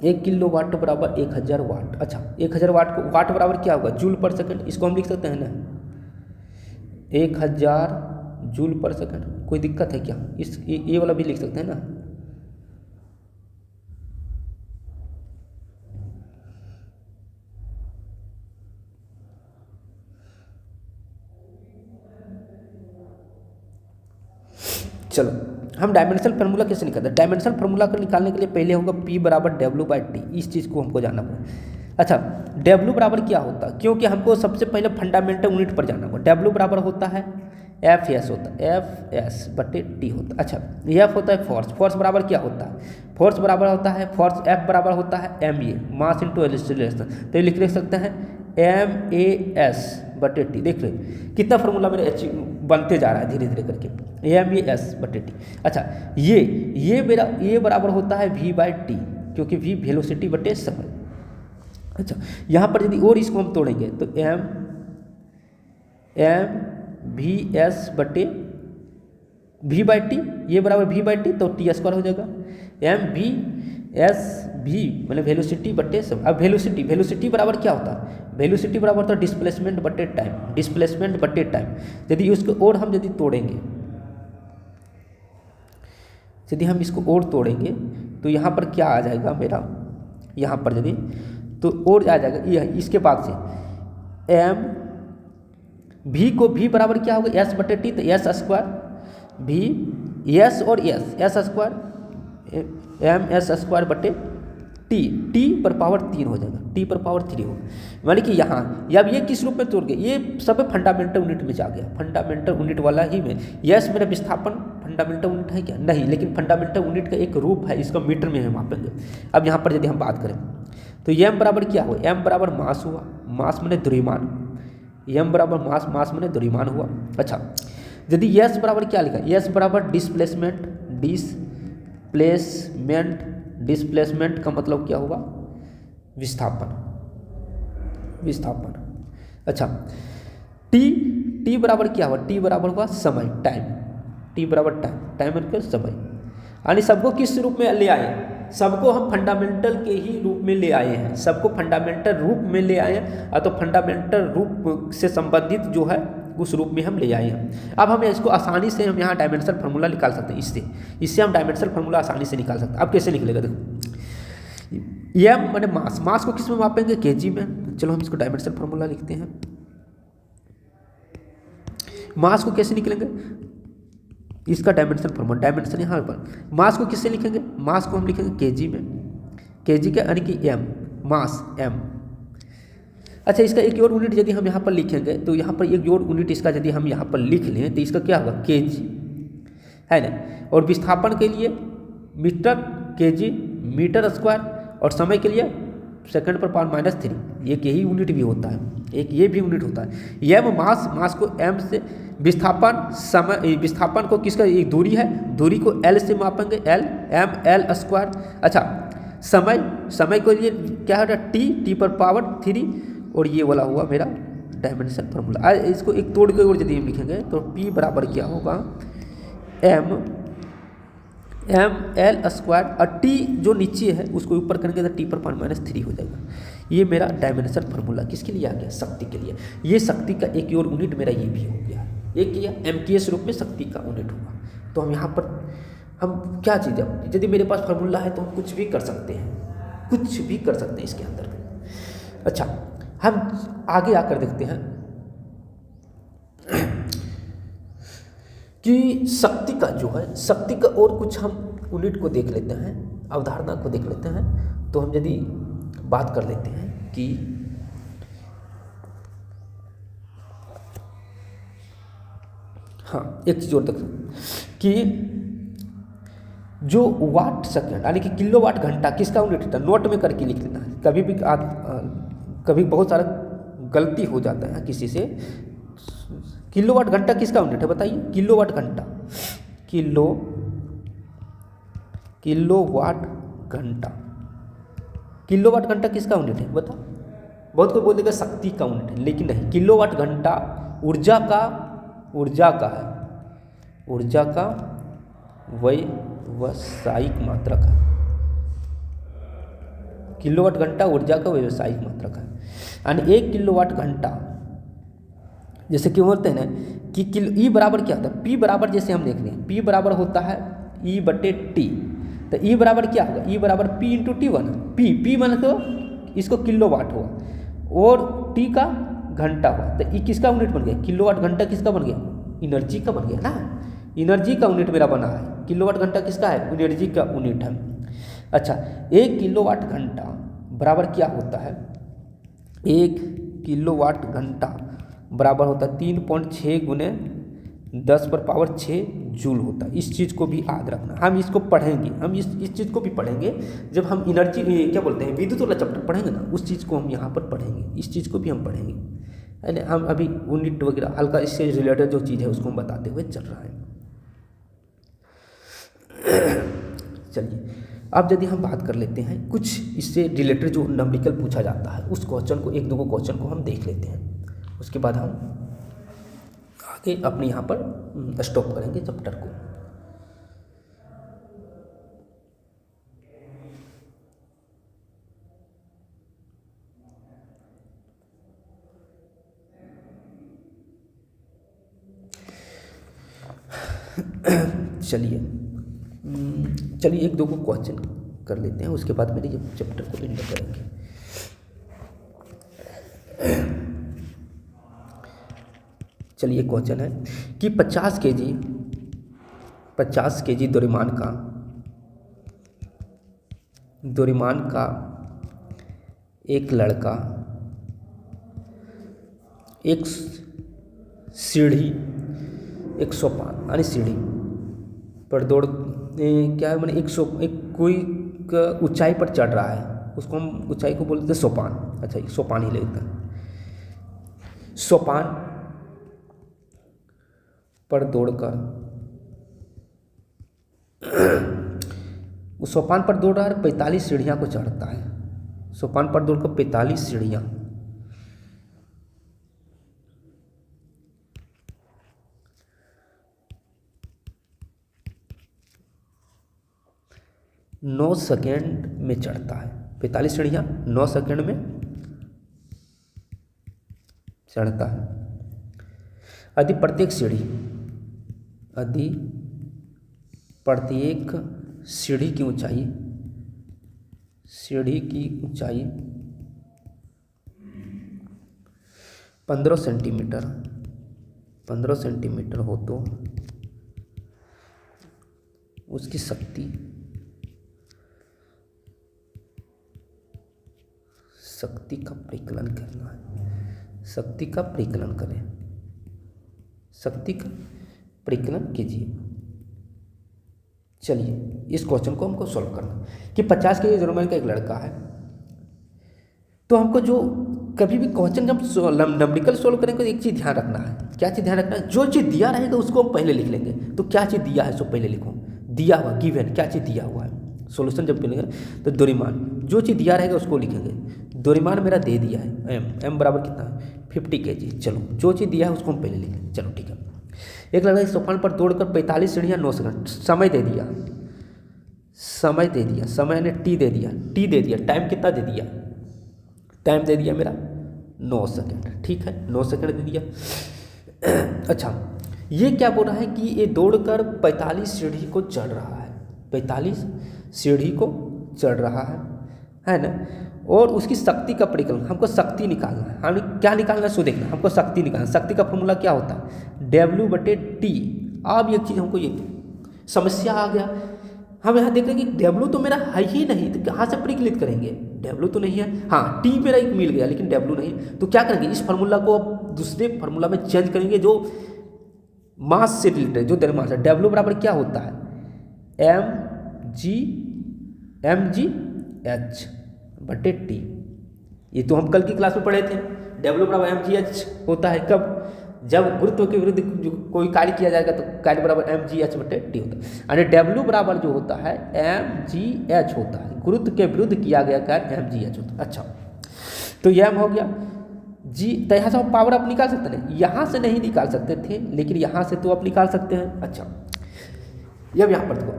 1 किलोवाट बराबर 1000 वाट। अच्छा, 1000 वाट को वाट बराबर क्या होगा? जूल पर सेकंड। इसको हम लिख सकते हैं ना, 1000 जूल पर सेकंड। कोई दिक्कत है क्या? ये वाला भी लिख सकते हैं ना। चलो, हम डायमेंशनल फार्मूला कैसे निकालते हैं? डायमेंशनल फार्मूला को निकालने के लिए पहले होगा P बराबर W/T। इस चीज़ को हमको जानना पड़ेगा। अच्छा, W बराबर क्या होता है? क्योंकि हमको सबसे पहले फंडामेंटल यूनिट पर जानना होगा। W बराबर होता है Fs होता है, Fs/T होता है। अच्छा, F होता है फोर्स, फोर्स बराबर क्या होता है? फोर्स बराबर होता है फोर्स F बराबर होता है ma, मास इंटू एक्सीलरेशन। तो ये लिख सकते हैं MAS/T। देख रहे कितना फार्मूला मेरे बनते जा रहा है धीरे धीरे करके, MAS/T। अच्छा, ये मेरा ये बराबर होता है V/T, क्योंकि V वेलोसिटी बटे समय। अच्छा, यहाँ पर यदि और इसको हम तोड़ेंगे तो MVS/V/T, ये बराबर V/T, तो T² हो जाएगा। MVS/V मतलब वेलोसिटी बटे समय। अब वेलोसिटी बराबर क्या होता है? वेलोसिटी बराबर होता है डिस्प्लेसमेंट बटे टाइम, डिस्प्लेसमेंट बटे टाइम। यदि उसको और हम यदि तोड़ेंगे, यदि हम इसको और तोड़ेंगे तो यहाँ पर क्या आ जाएगा मेरा? यहाँ पर यदि तो और आ जाएगा ये इसके बाद से V को V बराबर क्या होगा? S/T, तो S² V S और S² MS² बटे T पर पावर 3 हो जाएगा, T पर पावर 3 होगा। यानी कि यहाँ अब ये किस रूप में तोड़ गए? ये सब फंडामेंटल यूनिट में जा गया, फंडामेंटल यूनिट वाला ही में। यस, मेरा विस्थापन फंडामेंटल यूनिट है क्या? नहीं, लेकिन फंडामेंटल यूनिट का एक रूप है, इसका मीटर में हम मापेंगे। अब यहाँ पर यदि हम बात करें तो m बराबर क्या हुआ, m बराबर मास हुआ, मास मैंने द्रव्यमान, m बराबर मास, मास मैंने द्रव्यमान हुआ। अच्छा, यदि s बराबर क्या लिखा, s बराबर डिस्प्लेसमेंट, डिस्प्लेसमेंट, डिस्प्लेसमेंट का मतलब क्या हुआ, विस्थापन, विस्थापन। अच्छा, t बराबर क्या हुआ, t बराबर हुआ समय, टाइम, t बराबर टाइम, टाइम मतलब समय। यानी सबको किस रूप में ले आए, सबको हम फंडामेंटल के ही रूप में ले आए हैं, सबको फंडामेंटल रूप में ले आए हैं, तो फंडामेंटल रूप से संबंधित जो है उस रूप में हम ले आए हैं। अब हम इसको आसानी से हम यहाँ डायमेंशनल फार्मूला निकाल सकते हैं, इससे हम डायमेंशनल फार्मूला आसानी से निकाल सकते हैं। अब कैसे निकलेगा, देखो m मैंने मास, मास को किस में मापेंगे, केजी में। चलो हम इसको डायमेंशनल फार्मूला लिखते हैं। मास को कैसे निकलेंगे, इसका डायमेंशनल फार्मूला, डायमेंशन यहाँ पर, मास को किससे लिखेंगे, मास को हम लिखेंगे केजी में, केजी का यानी कि m, मास m। अच्छा, इसका एक और यूनिट यदि हम यहाँ पर लिखेंगे तो यहाँ पर एक और यूनिट इसका यदि हम यहाँ पर लिख लें तो इसका क्या होगा, केजी, है ना। और विस्थापन के लिए मीटर, केजी, मीटर स्क्वायर, और समय के लिए सेकंड पर पावर -3, एक यही यूनिट भी होता है, एक ये भी यूनिट होता है। यह मास, मास को m से, विस्थापन, समय, विस्थापन को किसका, एक दूरी है, दूरी को l से मापेंगे, l, m l स्क्वायर। अच्छा, समय, समय के लिए क्या है, t पर पावर 3, और ये वाला हुआ मेरा डायमेंशन फार्मूला। इसको एक तोड़ के और यदि हम लिखेंगे तो p बराबर क्या होगा, m l स्क्वायर, और t जो नीचे है उसको ऊपर करेंगे तो t पर पावर -3 हो जाएगा। ये मेरा डायमेंशन फार्मूला किसके लिए आ गया, शक्ति के लिए। ये शक्ति का एक और यूनिट मेरा ये भी हो गया, एक किया MKS रूप में शक्ति का यूनिट हुआ। तो हम यहाँ पर हम क्या चीज़ है, यदि मेरे पास फार्मूला है तो हम कुछ भी कर सकते हैं, कुछ भी कर सकते हैं इसके अंदर। अच्छा, हम आगे आकर देखते हैं कि शक्ति का जो है, शक्ति का और कुछ हम यूनिट को देख लेते हैं, अवधारणा को देख लेते हैं। तो हम यदि बात कर लेते हैं कि हाँ, एक चीज़ और देख कि जो वाट सेकेंड यानी कि किलोवाट घंटा किसका यूनिट होता है, नोट में करके लिख लेना है। कभी भी कभी बहुत सारा गलती हो जाता है किसी से। किलोवाट घंटा किसका यूनिट है बताइए, किलोवाट घंटा, किलोवाट घंटा, किलोवाट घंटा किसका यूनिट है बता। बहुत कोई बोल देगा शक्ति का यूनिट है, लेकिन नहीं, किलोवाट घंटा ऊर्जा का है, ऊर्जा का व्यावसायिक मात्रक है। किलोवाट घंटा ऊर्जा का व्यावसायिक मात्रक है। यानी 1 किलोवाट घंटा, जैसे क्यों बोलते हैं ना कि ई बराबर क्या होता है, पी बराबर, जैसे हम देख रहे हैं पी बराबर होता है E/T। तो ई बराबर क्या होगा, ई बराबर P × T1। पी मतलब तो इसको किलोवाट हुआ, और टी का घंटा हुआ, तो ई किसका यूनिट बन गया, किलोवाट घंटा किसका बन गया, एनर्जी का बन गया ना, एनर्जी का यूनिट मेरा बना है। किलोवाट घंटा किसका है, एनर्जी का यूनिट है। अच्छा, 1 किलोवाट घंटा बराबर क्या होता है, 1 किलोवाट घंटा बराबर होता है 3.6 × 10⁻6 जूल होता है। इस चीज़ को भी याद रखना, हम इसको पढ़ेंगे, हम इस चीज़ को भी पढ़ेंगे जब हम एनर्जी क्या बोलते हैं विद्युत वाला चैप्टर पढ़ेंगे ना, उस चीज़ को हम यहाँ पर पढ़ेंगे, इस चीज़ को भी हम पढ़ेंगे, है ना। हम अभी यूनिट वगैरह हल्का इससे रिलेटेड जो चीज़ है उसको हम बताते हुए चल रहा है। चलिए, अब यदि हम बात कर लेते हैं कुछ इससे रिलेटेड जो नंबरिकल पूछा जाता है, उस क्वेश्चन को, 1-2 क्वेश्चन को हम देख लेते हैं, उसके बाद हम आगे अपने यहाँ पर स्टॉप करेंगे चैप्टर को। चलिए 1-2 क्वेश्चन कर लेते हैं, उसके बाद मेरे चैप्टर को एंड करेंगे। चलिए, क्वेश्चन है कि 50 केजी द्रव्यमान का एक लड़का एक सीढ़ी, एक सोपान यानी सीढ़ी पर दौड़ क्या है, मैंने कोई ऊंचाई पर चढ़ रहा है, उसको हम ऊंचाई को बोलते हैं सोपान। अच्छा, ये सोपान ही लेते हैं। सोपान पर दौड़कर, उस सोपान पर दौड़ रहा है, 45 सीढ़ियाँ को चढ़ता है। सोपान पर दौड़कर 45 सीढ़ियाँ, नौ सेकेंड में चढ़ता है। 45 सीढ़ियाँ 9 सेकेंड में चढ़ता है। यदि प्रत्येक सीढ़ी की ऊंचाई 15 सेंटीमीटर हो तो उसकी शक्ति का परिकलन करना है। शक्ति का परिकलन करें, शक्ति का परिकलन कीजिए। चलिए इस क्वेश्चन को हमको सॉल्व करना कि 50 के जर्मन का एक लड़का है। तो हमको जो कभी भी क्वेश्चन जब न्यूमेरिकल सॉल्व करेंगे तो एक चीज़ ध्यान रखना है। क्या चीज़ ध्यान रखना है? जो चीज़ दिया रहेगा उसको हम पहले लिख लेंगे। तो क्या चीज़ दिया है सो पहले लिखो, दिया हुआ, गिवन, क्या चीज़ दिया हुआ है। सॉल्यूशन जब मिलेगा तो द्रव्यमान, जो चीज़ दिया रहेगा उसको लिखेंगे। द्रव्यमान मेरा दे दिया है m बराबर कितना है 50 kg। चलो जो चीज़ दिया है उसको हम पहले लिखें। चलो ठीक है। एक लड़का सोपान पर दौड़कर 45 सीढ़ियाँ 9 सेकंड, समय दे दिया, समय ने t दे दिया, टाइम कितना दे दिया, टाइम दे दिया मेरा 9 सेकंड। ठीक है, 9 सेकंड दे दिया। अच्छा, ये क्या बोल रहा है कि ये दौड़कर 45 सीढ़ी को चढ़ रहा है, 45 सीढ़ी को चढ़ रहा है ना। और उसकी शक्ति का परिकलन, हमको शक्ति निकालना है। हमें क्या निकालना है सो देखना, हमको शक्ति निकालना। शक्ति का फॉर्मूला क्या होता है W/T। अब एक चीज़ हमको ये समस्या आ गया, हम यहाँ देख रहे हैं कि W तो मेरा है ही नहीं, तो कहाँ से परिकलित करेंगे, W तो नहीं है। हाँ, T मेरा एक मिल गया लेकिन W नहीं, तो क्या करेंगे, इस फार्मूला को अब दूसरे फार्मूला में चेंज करेंगे जो मास से रिलेटेड, जो द्रव्यमान है। W बराबर क्या होता है mgh/T। ये तो हम कल की क्लास में पढ़े थे। W बराबर mgh होता है कब, जब गुरुत्व के विरुद्ध जो कोई कार्य किया जाएगा तो कार्य बराबर mgh/T होता है। यानी W बराबर जो होता है mgh होता है, गुरुत्व के विरुद्ध किया गया कार्य mgh होता है। अच्छा, तो यह हो गया जी। तो यहाँ से हम पावर अप निकाल सकते हैं, यहाँ से नहीं निकाल सकते थे लेकिन यहाँ से तो आप निकाल सकते हैं। अच्छा, अब यहाँ पर देखो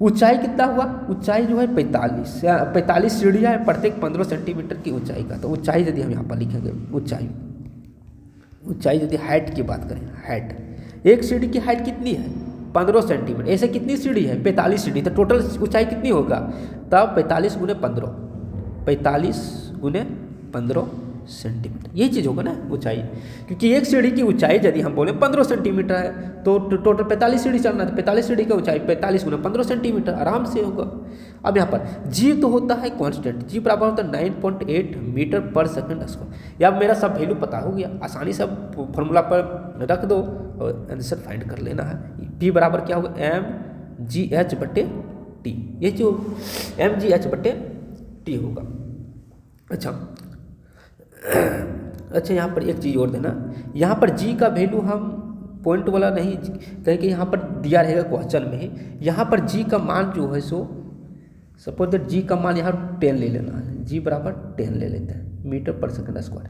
ऊंचाई कितना हुआ, ऊंचाई जो है 45 सीढ़ियाँ है, प्रत्येक 15 सेंटीमीटर की ऊंचाई का। तो ऊंचाई यदि हम यहाँ पर लिखेंगे, ऊंचाई यदि हाइट की बात करें, हाइट, एक सीढ़ी की हाइट कितनी है 15 सेंटीमीटर। ऐसे कितनी सीढ़ी है 45 सीढ़ी, तो टोटल ऊंचाई कितनी होगा तब 45 × 15 सेंटीमीटर, यही चीज़ होगा ना ऊंचाई। क्योंकि एक सीढ़ी की ऊंचाई यदि हम बोले 15 सेंटीमीटर है तो टोटल 45 सीढ़ी चलना है, तो 45 सीढ़ी का ऊंचाई 45 × 15 सेंटीमीटर आराम से होगा। अब यहाँ पर जी तो होता है कांस्टेंट, जी बराबर होता है 9.8 मीटर पर सेकंड स्क्वायर। या अब मेरा सब वैल्यू पता हो गया, आसानी से फॉर्मूला पर रख दो और आंसर फाइंड कर लेना है। पी बराबर क्या होगा mgh/T, ये जो mgh/T होगा। अच्छा, यहाँ पर एक चीज़ और देना, यहाँ पर जी का वैल्यू हम पॉइंट वाला नहीं कहें कि यहाँ पर दिया रहेगा क्वेश्चन में ही। यहाँ पर जी का मान जो है सो सपोज दैट जी का मान यहाँ 10 ले लेना है, जी बराबर 10 ले लेते हैं मीटर पर सेकंड स्क्वायर।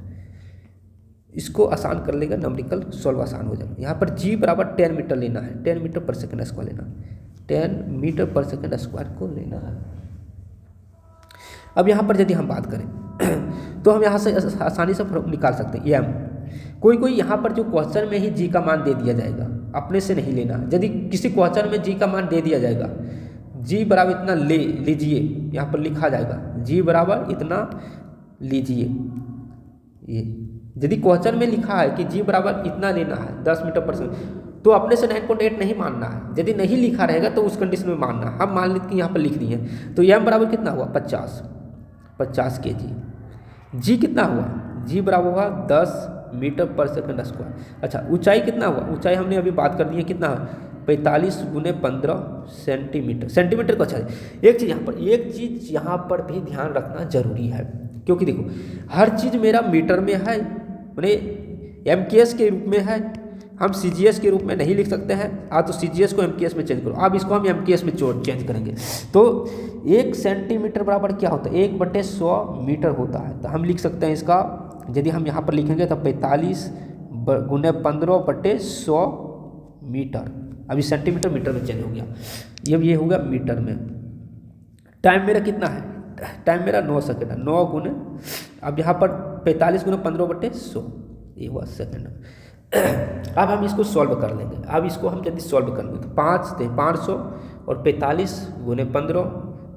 इसको आसान कर लेगा, न्यूमेरिकल सॉल्व आसान हो जाएगा। यहाँ पर जी बराबर 10 मीटर लेना है, 10 मीटर पर सेकंड स्क्वायर लेना, 10 मीटर पर सेकंड स्क्वायर को लेना है। अब यहाँ पर यदि हम बात करें तो हम यहाँ से आसानी से निकाल सकते हैं m। कोई यहाँ पर जो क्वेश्चन में ही जी का मान दे दिया जाएगा, अपने से नहीं लेना। यदि किसी क्वेश्चन में जी का मान दे दिया जाएगा, जी बराबर इतना ले लीजिए, यहाँ पर लिखा जाएगा जी बराबर इतना लीजिए। ये यदि क्वेश्चन में लिखा है कि जी बराबर इतना लेना है 10 मीटर पर सेकंड, तो अपने से 9.8 नहीं मानना है। यदि नहीं लिखा रहेगा तो उस कंडीशन में मानना है। हम मान लेते कि यहाँ पर लिख दिए, तो m बराबर कितना हुआ 50 kg। जी कितना हुआ, जी बराबर हुआ 10 मीटर पर सेकंड स्क्वायर। अच्छा, ऊंचाई कितना हुआ, ऊंचाई हमने अभी बात कर दी है, कितना 45 गुने 15 सेंटीमीटर। सेंटीमीटर को अच्छा है। एक चीज़ यहाँ पर भी ध्यान रखना जरूरी है, क्योंकि देखो हर चीज़ मेरा मीटर में है, मैंने MKS के रूप में है, हम CGS के रूप में नहीं लिख सकते हैं। तो CGS को MKS में चेंज करो, अब इसको हम MKS में चेंज करेंगे। तो 1 सेंटीमीटर बराबर क्या होता है, 1/100 मीटर होता है। तो हम लिख सकते हैं इसका, यदि हम यहाँ पर लिखेंगे तो 45 गुने 15/100 मीटर। अभी सेंटीमीटर मीटर में चेंज हो गया, ये हो गया मीटर में। टाइम मेरा कितना है, टाइम मेरा 9 सेकेंड है। 9 गुने, अब यहाँ पर 45 गुने 15/100, ये हुआ सेकेंड। अब हम इसको सॉल्व कर लेंगे। अब इसको हम यदि सॉल्व करेंगे तो 500 और 45 गुने 15,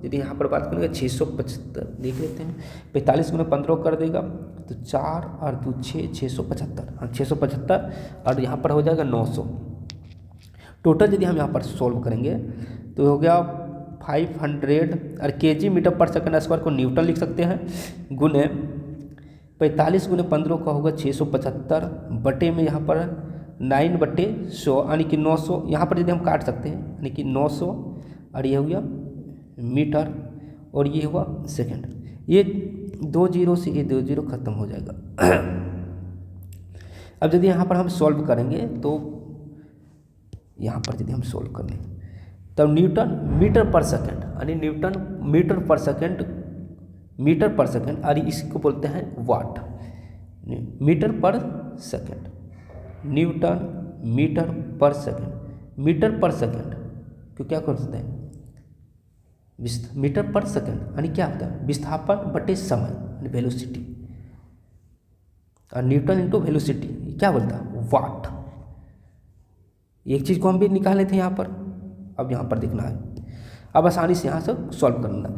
यदि यहाँ पर बात करेंगे 675 देख लेते हैं। 45 गुने 15 कर देगा तो 4 और 2 6, 675। हाँ 675, और यहाँ पर हो जाएगा 900। टोटल यदि हम यहाँ पर सॉल्व करेंगे तो हो गया 500, और kg मीटर पर सेकंड स्क्वायर को न्यूटन लिख सकते हैं, गुने 45 गुने 15 का होगा 675, बटे में यहाँ पर 9/100 यानी कि 900। यहाँ पर यदि हम काट सकते हैं यानी कि 900, और ये हो गया मीटर, और ये हुआ सेकंड। ये 2 जीरो से ये 2 जीरो खत्म हो जाएगा। अब यदि यहाँ पर हम सॉल्व करेंगे तो यहाँ पर यदि हम सॉल्व करें तो न्यूटन मीटर पर सेकंड, यानी न्यूटन मीटर पर सेकंड, और इसको बोलते हैं वाट। मीटर पर सेकंड, न्यूटन मीटर पर सेकंड क्यों क्या कर सकते हैं, मीटर पर सेकंड यानी क्या होता है, विस्थापन बटे समय यानी वेलोसिटी, और न्यूटन इंटू वेलोसिटी क्या बोलता है, वाट। एक चीज़ को हम भी निकाले थे यहाँ पर, अब यहाँ पर देखना है। अब आसानी से यहाँ से सॉल्व करना।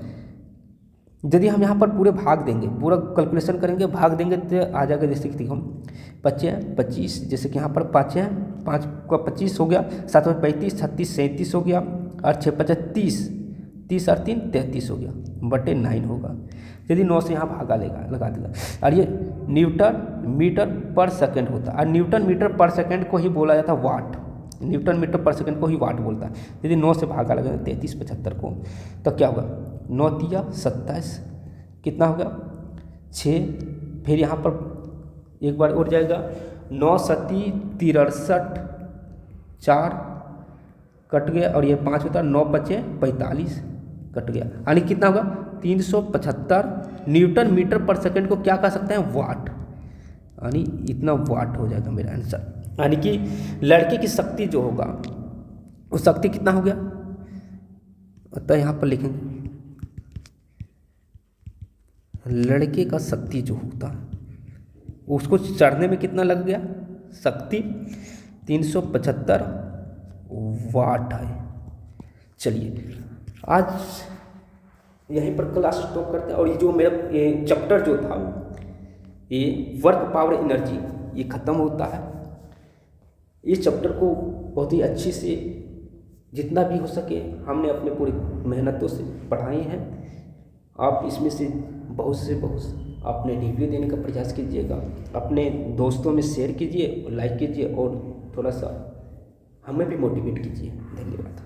यदि हम यहाँ पर पूरे भाग देंगे, पूरा कैलकुलेशन करेंगे, भाग देंगे तो आ जाएगा। जैसे कि देखो 25, जैसे कि यहाँ पर 5 का 25 हो गया, 7 में 35, 36 37 हो गया, और 6 5 30, 30 और 3 33 हो गया, बटे 9 होगा। यदि 9 से यहाँ भागा लगा देगा। और ये न्यूटन मीटर पर सेकंड होता है, और न्यूटन मीटर पर सेकंड को ही बोला जाता है वाट। न्यूटन मीटर पर सेकंड को ही वाट बोलता है। यदि 9 से भागा लगा 33 75 को, तो क्या होगा, 9 तिया 27, कितना होगा 6, फिर यहाँ पर एक बार उड़ जाएगा, 9 सती 63, 4 कट गया, और ये 5 होता है, 9 बचे 45 कट गया, यानी कितना होगा 375 न्यूटन मीटर पर सेकंड को क्या कह सकते हैं, वाट, यानी इतना वाट हो जाएगा मेरा आंसर। यानी कि लड़के की शक्ति जो होगा वो शक्ति कितना हो गया, तो यहाँ पर लिखेंगे लड़के का शक्ति जो होता है उसको चढ़ने में कितना लग गया, शक्ति 375 वाट है। चलिए आज यहीं पर क्लास स्टॉप करते हैं, और ये जो मेरा ये चैप्टर जो था ये वर्क पावर एनर्जी ये ख़त्म होता है। इस चैप्टर को बहुत ही अच्छी से जितना भी हो सके हमने अपने पूरी मेहनतों से पढ़ाए हैं। आप इसमें से बहुत अपने रिव्यू देने का प्रयास कीजिएगा, अपने दोस्तों में शेयर कीजिए, लाइक कीजिए, और थोड़ा सा हमें भी मोटिवेट कीजिए। धन्यवाद।